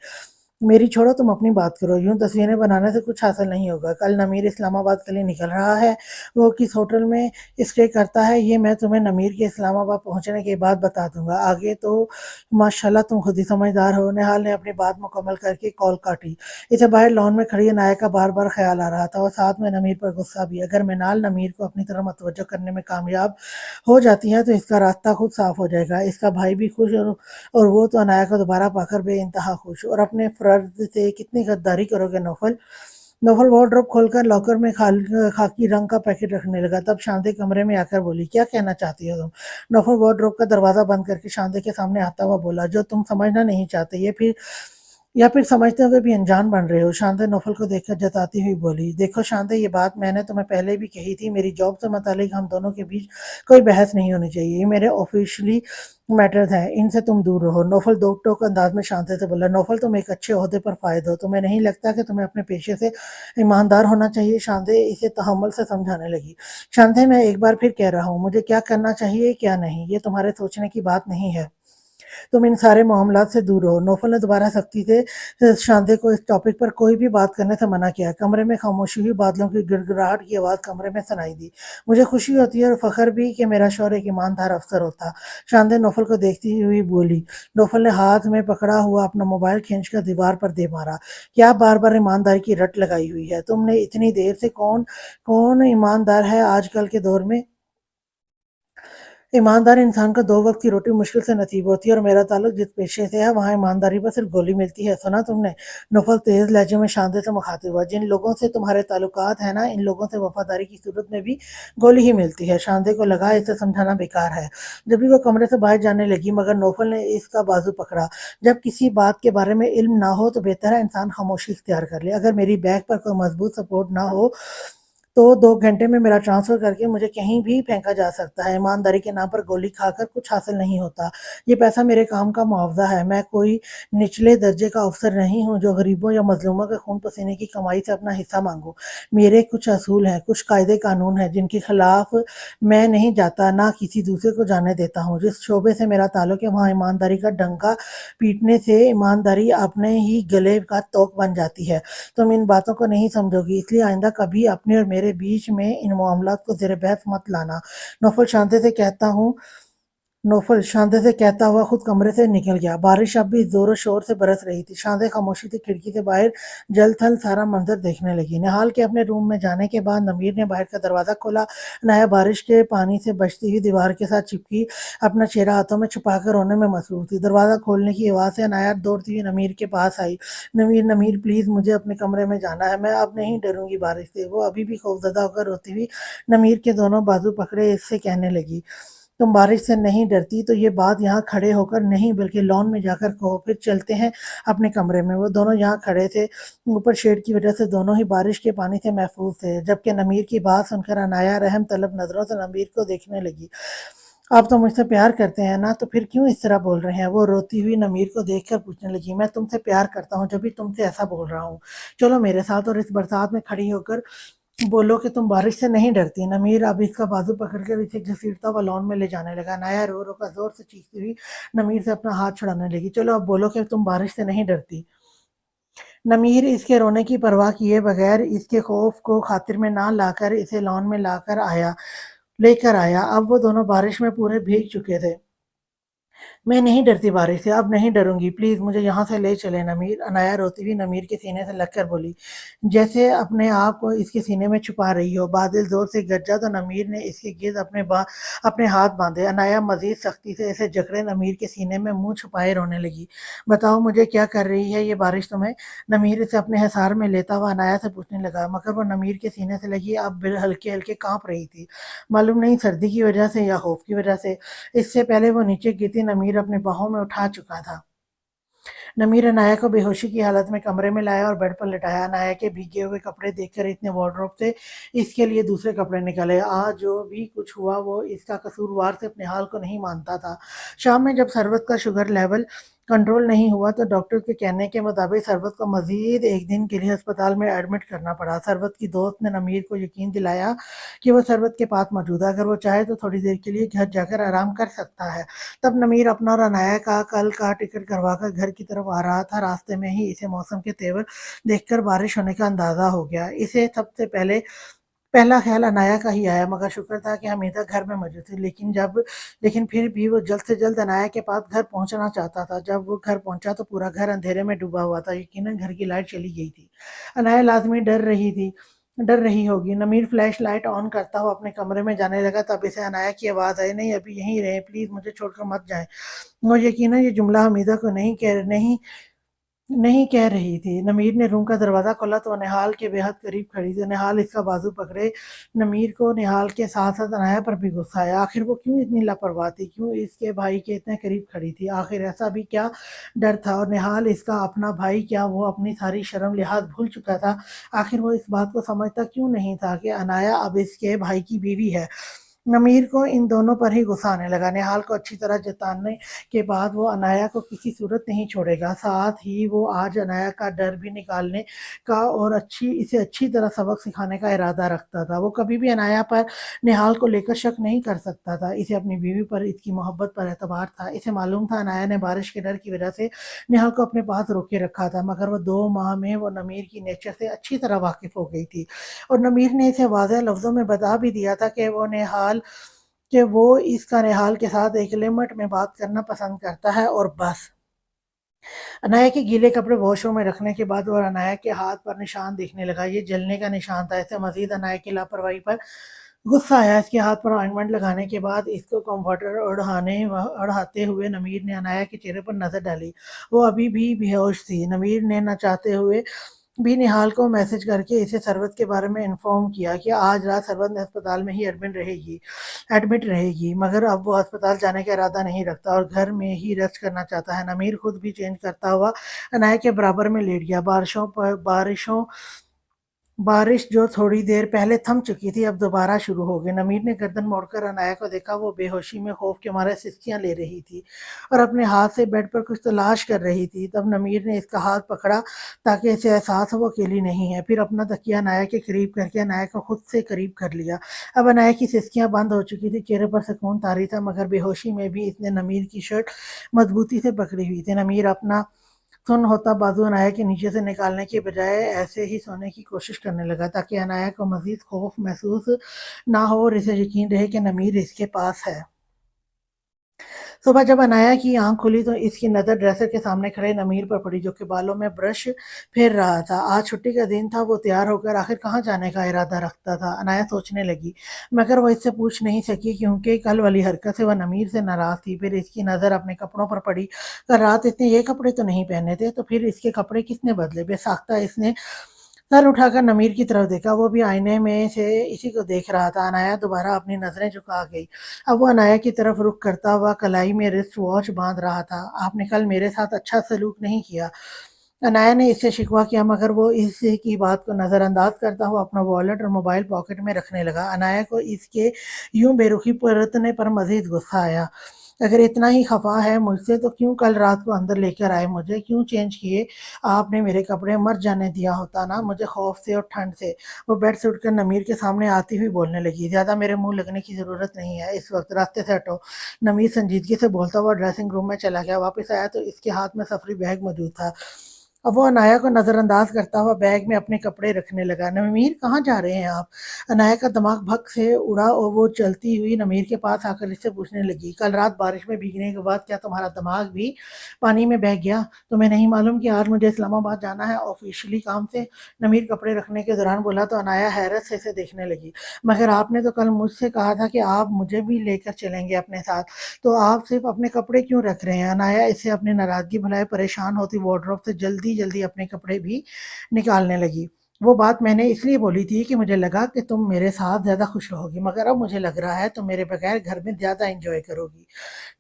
میری چھوڑو، تم اپنی بات کرو، یوں تصویریں بنانے سے کچھ حاصل نہیں ہوگا۔ کل نمیر اسلام آباد کے لیے نکل رہا ہے، وہ کس ہوٹل میں اسٹے کرتا ہے یہ میں تمہیں نمیر کے اسلام آباد پہنچنے کے بعد بتا دوں گا، آگے تو ماشاءاللہ تم خود ہی سمجھدار ہو۔ نہال نے اپنی بات مکمل کر کے کال کاٹی۔ اسے باہر لان میں کھڑی عنایہ کا بار بار خیال آ رہا تھا اور ساتھ میں نمیر پر غصہ بھی۔ اگر منال نمیر کو اپنی طرف متوجہ کرنے میں کامیاب ہو جاتی ہے تو اس کا راستہ خود صاف ہو جائے گا، اس کا بھائی بھی خوش اور وہ تو عنایہ کو دوبارہ پا کر بے انتہا خوش۔ اور اپنے فرد سے کتنی غداری کرو گے نوفل؟ نوفل وارڈروب کھول کر لاکر میں خاکی رنگ کا پیکٹ رکھنے لگا۔ تب شاندے کمرے میں آ کر بولی، کیا کہنا چاہتی ہو تم؟ نوفل وارڈروب کا دروازہ بند کر کے شاندے کے سامنے آتا ہوا بولا، جو تم سمجھنا نہیں چاہتے یا پھر سمجھتے ہوئے بھی انجان بن رہے ہو۔ شاندے نوفل کو دیکھ کر جتاتی ہوئی بولی، دیکھو شاندے، یہ بات میں نے تمہیں پہلے بھی کہی تھی، میری جاب سے متعلق ہم دونوں کے بیچ کوئی بحث نہیں ہونی چاہیے، یہ میرے آفیشلی میٹرز ہیں، ان سے تم دور رہو۔ نوفل دو ٹوک انداز میں شاندے سے بولا، نوفل تم ایک اچھے عہدے پر فائز ہو، تمہیں نہیں لگتا کہ تمہیں اپنے پیشے سے ایماندار ہونا چاہیے؟ شاندے اسے تحمل سے سمجھانے لگی، شاندے میں ایک بار پھر کہہ رہا ہوں، مجھے کیا کرنا چاہیے کیا نہیں یہ تمہارے سوچنے کی بات نہیں ہے، تم ان سارے معاملات سے دور ہو۔ نوفل نے دوبارہ سختی سے شاندے کو اس ٹاپک پر کوئی بھی بات کرنے سے منع کیا۔ کمرے میں خاموشی ہوئی، بادلوں کی گڑگڑاہٹ کی آواز کمرے میں سنائی دی، مجھے خوشی ہوتی ہے اور فخر بھی کہ میرا شوہر ایک ایماندار افسر ہوتا، شاندے نوفل کو دیکھتی ہوئی بولی۔ نوفل نے ہاتھ میں پکڑا ہوا اپنا موبائل کھینچ کر دیوار پر دے مارا، کیا بار بار ایمانداری کی رٹ لگائی ہوئی ہے تم نے اتنی دیر سے؟ کون ایماندار ہے آج کل کے دور میں؟ ईमानदार इंसान को 2 वक़्त की रोटी मुश्किल से नसीब होती है और मेरा ताल्लुक जिस पेशे से है, वहाँ ईमानदारी पर सिर्फ़ गोली मिलती है। सुना तुमने? नौफल तेज़ लहजे में शांति से मुख़ातिब हुआ। जिन लोगों से तुम्हारे ताल्लुकात हैं ना, इन लोगों से वफ़ादारी की सूरत में भी गोली ही मिलती है। शांति को लगा इसे समझाना बेकार है। जब भी वो कमरे से बाहर जाने लगी मगर नौफल ने इसका बाजू पकड़ा। जब किसी बात के बारे में इल्म ना हो तो बेहतर है इंसान खामोशी इख्तियार कर ले। अगर मेरी बैक पर कोई मज़बूत सपोर्ट ना हो तो 2 घंटे में मेरा ट्रांसफ़र करके मुझे कहीं भी फेंका जा सकता है। ईमानदारी के नाम पर गोली खाकर कुछ हासिल नहीं होता। ये पैसा मेरे काम का मुआवज़ा है। मैं कोई निचले दर्जे का अफ़सर नहीं हूँ जो गरीबों या मज़लूमों के खून-पसीने की कमाई से अपना हिस्सा माँगूँ। मेरे कुछ असूल हैं, कुछ कायदे-कानून हैं जिनके खिलाफ़ मैं नहीं जाता, ना किसी दूसरे को जाने देता हूँ। जिस शोबे से मेरा ताल्लुक है वहाँ ईमानदारी का डंका पीटने से ईमानदारी अपने ही गले का तोक बन जाती है। तुम इन बातों को नहीं समझोगी, इसलिए आइंदा कभी अपने और मेरे बीच में इन मामलात को ज़ेर बहस मत लाना। नौफल शांति से कहता हूँ नौफल शांति से कहता हुआ खुद कमरे से निकल गया। बारिश अब भी ज़ोर शोर से बरस रही थी। शांति खामोशी से खिड़की से बाहर जल थल सारा मंजर देखने लगी। निहाल के अपने रूम में जाने के बाद नमीर ने बाहर का दरवाज़ा खोला। अनाया बारिश के पानी से बचती हुई दीवार के साथ चिपकी अपना चेहरा हाथों में छुपाकर रोने में मसरूफ़ थी। दरवाज़ा खोलने की आवाज़ से अनाया दौड़ती हुई नमीर के पास आई। नमीर नमीर प्लीज़ मुझे अपने कमरे में जाना है, मैं अब नहीं डरूँगी बारिश से। वो अभी भी खौफ़ज़दा होकर रोती हुई नमीर के दोनों बाजू पकड़े इससे कहने लगी, तुम बारिश से नहीं डरती तो ये बात यहाँ खड़े होकर नहीं बल्कि लॉन में जाकर कहो, फिर चलते हैं अपने कमरे में। वो दोनों यहाँ खड़े थे, ऊपर शेड की वजह से दोनों ही बारिश के पानी से महफूज थे। जबकि नमीर की बात सुनकर अनाया रहम तलब नजरों से नमीर को देखने लगी। आप तो मुझसे प्यार करते हैं ना, तो फिर क्यों इस तरह बोल रहे हैं? वो रोती हुई नमीर को देखकर पूछने लगी, मैं तुमसे प्यार करता हूँ जब भी तुमसे ऐसा बोल रहा हूँ। चलो मेरे साथ और इस बरसात में खड़ी होकर बोलो कि तुम बारिश से नहीं डरती। नमीर अब इसका बाजू पकड़कर इसे घसीटता हुआ लॉन में ले जाने लगा। नाया रो रो कर जोर से चीखती हुई नमीर से अपना हाथ छुड़ाने लगी। चलो अब बोलो कि तुम बारिश से नहीं डरती। नमीर इसके रोने की परवाह किए बगैर इसके खौफ को खातिर में ना लाकर इसे लॉन में लेकर आया। अब वो दोनों बारिश में पूरे भीग चुके थे। मैं नहीं डरती बारिश से, अब नहीं डरूँगी, प्लीज़ मुझे यहाँ से ले चलें नमीर। अनाया रोती हुई नमीर के सीने से लगकर बोली, जैसे अपने आप को इसके सीने में छुपा रही हो। बादल ज़ोर से गरजा तो नमीर ने इसके गिर्द अपने हाथ बाँधे। अनाया मज़ीद सख्ती से इसे जकड़े नमीर के सीने में मुँह छुपाए रोने लगी। बताओ मुझे क्या कर रही है ये बारिश तुम्हें? नमीर इसे अपने हिसार में लेता हुआ अनाया से पूछने लगा, मगर वो नमीर के सीने से लगी अब हल्के-हल्के काँप रही थी। मालूम नहीं सर्दी की वजह से या खौफ की वजह से। इससे पहले वो नीचे गिरती नमीर अपनी बाहों में उठा चुका था। नमीर अनाया को बेहोशी की हालत में कमरे में लाया और बेड पर लिटाया। अनाया के भीगे हुए कपड़े देखकर इसने वार्डरोब से इसके लिए दूसरे कपड़े निकाले। आज जो भी कुछ हुआ वो इसका कसूरवार सिर्फ निहाल को नहीं मानता था। शाम में जब सरवत का शुगर लेवल कंट्रोल नहीं हुआ तो डॉक्टर के कहने के मुताबिक सरवत को मजीद एक दिन के लिए अस्पताल में एडमिट करना पड़ा। सरवत की दोस्त ने नमीर को यकीन दिलाया कि वो सरवत के पास मौजूद है, अगर वो चाहे तो थोड़ी देर के लिए घर जाकर आराम कर सकता है। तब नमीर अपना और अनाया का कल का टिकट करवाकर घर की तरफ आ रहा था। रास्ते में ही इसे मौसम के तेवर देखकर बारिश होने का अंदाजा हो गया। इसे सबसे पहला ख्याल अनाया का ही आया, मगर शुक्र था कि हमीदा घर में मौजूद थी। लेकिन फिर भी वो जल्द से जल्द अनाया के पास घर पहुंचना चाहता था। जब वो घर पहुंचा तो पूरा घर अंधेरे में डूबा हुआ था। यकीनन घर की लाइट चली गई थी। अनाया लाजमी डर रही होगी। नमीर फ्लैश लाइट ऑन करता हुआ अपने कमरे में जाने लगा। तब इसे अनाया की आवाज़ आई, नहीं अभी यहीं रहे, प्लीज़ मुझे छोड़कर मत जाएं। वो यकीनन ये जुमला हमीदा को नहीं कह रही थी। नमीर ने रूम का दरवाज़ा खोला तो निहाल के बेहद करीब खड़ी थी। निहाल इसका बाजू पकड़े नमीर को निहाल के साथ-साथ अनाया पर भी गुस्सा आया। आखिर वो क्यों इतनी लापरवाह थी? क्यों इसके भाई के इतने करीब खड़ी थी? आखिर ऐसा भी क्या डर था? और निहाल इसका अपना भाई, क्या वो अपनी सारी शर्म लिहाज़ भूल चुका था? आखिर वो इस बात को समझता क्यों नहीं था कि अनाया अब इसके भाई की बीवी है? नमीर को इन दोनों पर ही गुस्सा आने लगा। निहाल को अच्छी तरह जताने के बाद वो अनाया को किसी सूरत नहीं छोड़ेगा। साथ ही वो आज अनाया का डर भी निकालने का और इसे अच्छी तरह सबक सिखाने का इरादा रखता था। वो कभी भी अनाया पर निहाल को लेकर शक नहीं कर सकता था। इसे अपनी बीवी पर इसकी मोहब्बत पर एतबार था। इसे मालूम था अनाया ने बारिश के डर की वजह से निहाल को अपने पास रोके रखा था, मगर वो 2 माह में वो नमीर की नेचर से अच्छी तरह वाकिफ हो गई थी। और नमीर ने इसे वाज़ेह लफ्ज़ों में बता भी दिया था कि वो इसका निहाल के साथ एक लिमिट में बात करना पसंद करता है और बस। अनाया के गीले कपड़े वॉशरूम में रखने के बाद वो अनाया के हाथ पर निशान दिखने लगा। ये जलने का निशान था। इससे मज़ीद अनाया की लापरवाही पर गुस्सा आया इसके हाथ पर ऑइंटमेंट लगाने के बाद इसको कम्फर्टर ओढ़ाते हुए नमीर ने अनाया के चेहरे पर नज़र डाली। वो अभी भी बेहोश थी। नमीर ने न चाहते हुए भी निहाल को मैसेज करके इसे सरवत के बारे में इन्फॉर्म किया कि आज रात सरवत ने अस्पताल में ही एडमिट रहेगी, मगर अब वो अस्पताल जाने का इरादा नहीं रखता और घर में ही रेस्ट करना चाहता है। नमीर खुद भी चेंज करता हुआ अनाया के बराबर में लेट गया। बारिश जो थोड़ी देर पहले थम चुकी थी अब दोबारा शुरू हो गई। नमीर ने गर्दन मोड़कर अनाया को देखा। वो बेहोशी में खौफ के मारे सिसकियां ले रही थी और अपने हाथ से बेड पर कुछ तलाश कर रही थी। तब नमीर ने इसका हाथ पकड़ा ताकि इसे एहसास हो वो अकेली नहीं है। फिर अपना तकिया अनाया के करीब करके अनाया को खुद से करीब कर लिया। अब अनाया की सिसकियां बंद हो चुकी थी। चेहरे पर सुकून तारी था, मगर बेहोशी में भी इसने नमीर की शर्ट मजबूती से पकड़ी हुई थी। नमीर अपना सुन्न होता बाजू अनाया के नीचे से निकालने के बजाय ऐसे ही सोने की कोशिश करने लगा ताकि अनाया को मजीद खौफ महसूस ना हो और इसे यकीन रहे कि नमीर इसके पास है। सुबह जब अनाया की आंख खुली तो इसकी नज़र ड्रेसर के सामने खड़े नमीर पर पड़ी, जो कि बालों में ब्रश फेर रहा था। आज छुट्टी का दिन था। वो तैयार होकर आखिर कहाँ जाने का इरादा रखता था, अनाया सोचने लगी, मगर वो इससे पूछ नहीं सकी क्योंकि कल वाली हरकत से वह नमीर से नाराज थी। फिर इसकी नज़र अपने कपड़ों पर पड़ी। कल रात इसने ये कपड़े तो नहीं पहने थे, तो फिर इसके कपड़े किसने बदले? बेसाख्ता इसने सर उठाकर नमीर की तरफ देखा। वो भी आईने में से इसी को देख रहा था। अनाया दोबारा अपनी नजरें झुका गई। अब वो अनाया की तरफ रुख करता हुआ कलाई में रिस्ट वॉच बांध रहा था। आपने कल मेरे साथ अच्छा सलूक नहीं किया, अनाया ने इससे शिकवा किया, मगर वो इस की बात को नजरअंदाज करता हुआ अपना वॉलेट और मोबाइल पॉकेट में रखने लगा। अनाया को इसके यूं बेरुखी बरतने पर मजीद गुस्सा आया। अगर इतना ही खफा है मुझसे तो क्यों कल रात को अंदर लेकर आए? मुझे क्यों चेंज किए? आपने मेरे कपड़े मर जाने दिया होता ना, मुझे खौफ से और ठंड से। वो बेड से उठकर नमीर के सामने आती हुई बोलने लगी, ज्यादा मेरे मुंह लगने की जरूरत नहीं है इस वक्त, रास्ते से हटो। नमीर संजीदगी से बोलता हुआ ड्रेसिंग रूम में चला गया। वापस आया तो इसके हाथ में सफरी बैग मौजूद था। अब वो अनाया को नजरअंदाज करता हुआ बैग में अपने कपड़े रखने लगा। नमीर कहाँ जा रहे हैं आप? अनाया का दिमाग भग से उड़ा और वो चलती हुई नमीर के पास आकर इससे पूछने लगी, कल रात बारिश में भीगने के बाद क्या तुम्हारा दिमाग भी पानी में बह गया? तुम्हें नहीं मालूम कि आज मुझे इस्लामाबाद जाना है ऑफिशियली काम से? नमीर कपड़े रखने के दौरान बोला तो अनाया हैरत से इसे देखने लगी। मगर आपने तो कल मुझसे कहा था कि आप मुझे भी लेकर चलेंगे अपने साथ, तो आप सिर्फ अपने कपड़े क्यों रख रहे हैं? अनाया इससे अपनी नाराजगी भुलाए परेशान होती वार्डरोब से जल्दी जल्दी अपने कपड़े भी निकालने लगी। वो बात मैंने इसलिए बोली थी कि मुझे लगा कि तुम मेरे साथ ज्यादा खुश रहोगी, मगर अब मुझे लग रहा है तुम मेरे बगैर घर में ज्यादा एंजॉय करोगी।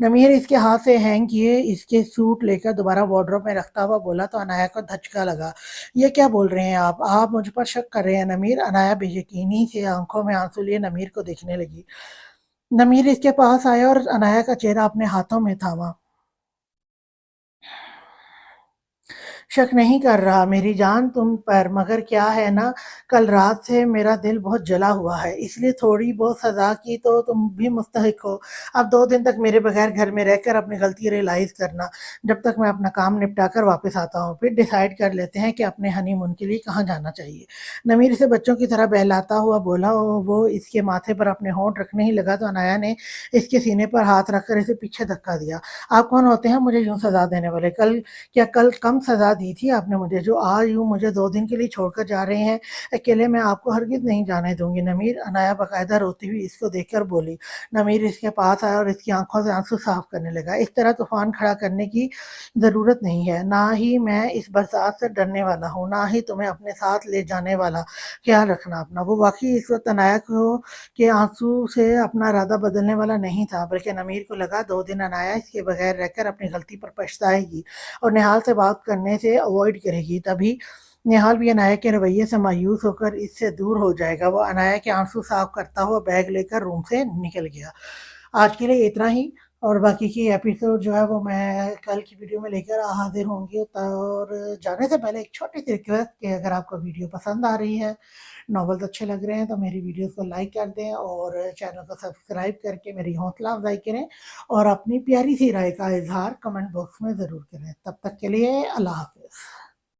नमीर इसके हाथ से हैंग किए इसके सूट लेकर दोबारा वार्डरोब में रखता हुआ बोला तो अनाया को धचका लगा। ये क्या बोल रहे हैं आप मुझ पर शक कर रहे हैं नमीर? अनाया बेयकीनी से आंखों में आंसू लिए नमीर को देखने लगी। नमीर इसके पास आया और अनाया का चेहरा अपने हाथों में थामा। शक नहीं कर रहा मेरी जान तुम पर, मगर क्या है ना, कल रात से मेरा दिल बहुत जला हुआ है, इसलिए थोड़ी बहुत सजा की तो तुम भी मुस्तहिक हो। अब 2 दिन तक मेरे बगैर घर में रहकर अपनी गलती रियलाइज करना, जब तक मैं अपना काम निपटा कर वापस आता हूँ, फिर डिसाइड कर लेते हैं कि अपने हनीमून के लिए कहाँ जाना चाहिए। नमीर से बच्चों की तरह बहलाता हुआ बोला। वो इसके माथे पर अपने होंठ रखने ही लगा तो अनाया ने इसके सीने पर हाथ रखकर इसे पीछे धक्का दिया। आप कौन होते हैं मुझे यूं सजा देने वाले? क्या कल कम सजा दी थी आपने मुझे, जो आज यूं मुझे 2 दिन के लिए छोड़कर जा रहे हैं? अकेले मैं आपको हरगिज नहीं जाने दूंगी नमीर, अनाया बाकायदा रोती हुई इसको देखकर बोली। नमीर इसके पास आया और इसकी आंखों से आंसू साफ करने लगा। इस तरह तूफान खड़ा करने की जरूरत नहीं है, ना ही मैं इस बरसात से डरने वाला हूँ, ना ही तुम्हें अपने साथ ले जाने वाला। ख्याल रखना अपना। वो वाकई इस वक्त अनाया को के आंसू से अपना इरादा बदलने वाला नहीं था, बल्कि नमीर को लगा 2 दिन अनाया इसके बगैर रहकर अपनी गलती पर पछताएगी और निहाल से बात करने से अवॉइड करेगी। तभी निहाल भी अनाया के रवैये से मायूस होकर इससे दूर हो जाएगा। वो अनाया के आंसू साफ करता हुआ बैग लेकर रूम से निकल गया। आज के लिए इतना ही, और बाकी की एपिसोड जो है वो मैं कल की वीडियो में लेकर हाजिर होंगी। और जाने से पहले एक छोटी सी रिक्वेस्ट कि अगर आपको वीडियो पसंद आ रही है, नॉवेल्स अच्छे लग रहे हैं, तो मेरी वीडियोस को लाइक कर दें और चैनल को सब्सक्राइब करके मेरी हौसला अफजाई करें और अपनी प्यारी सी राय का इजहार कमेंट बॉक्स में ज़रूर करें। तब तक के लिए अल्लाह हाफिज़।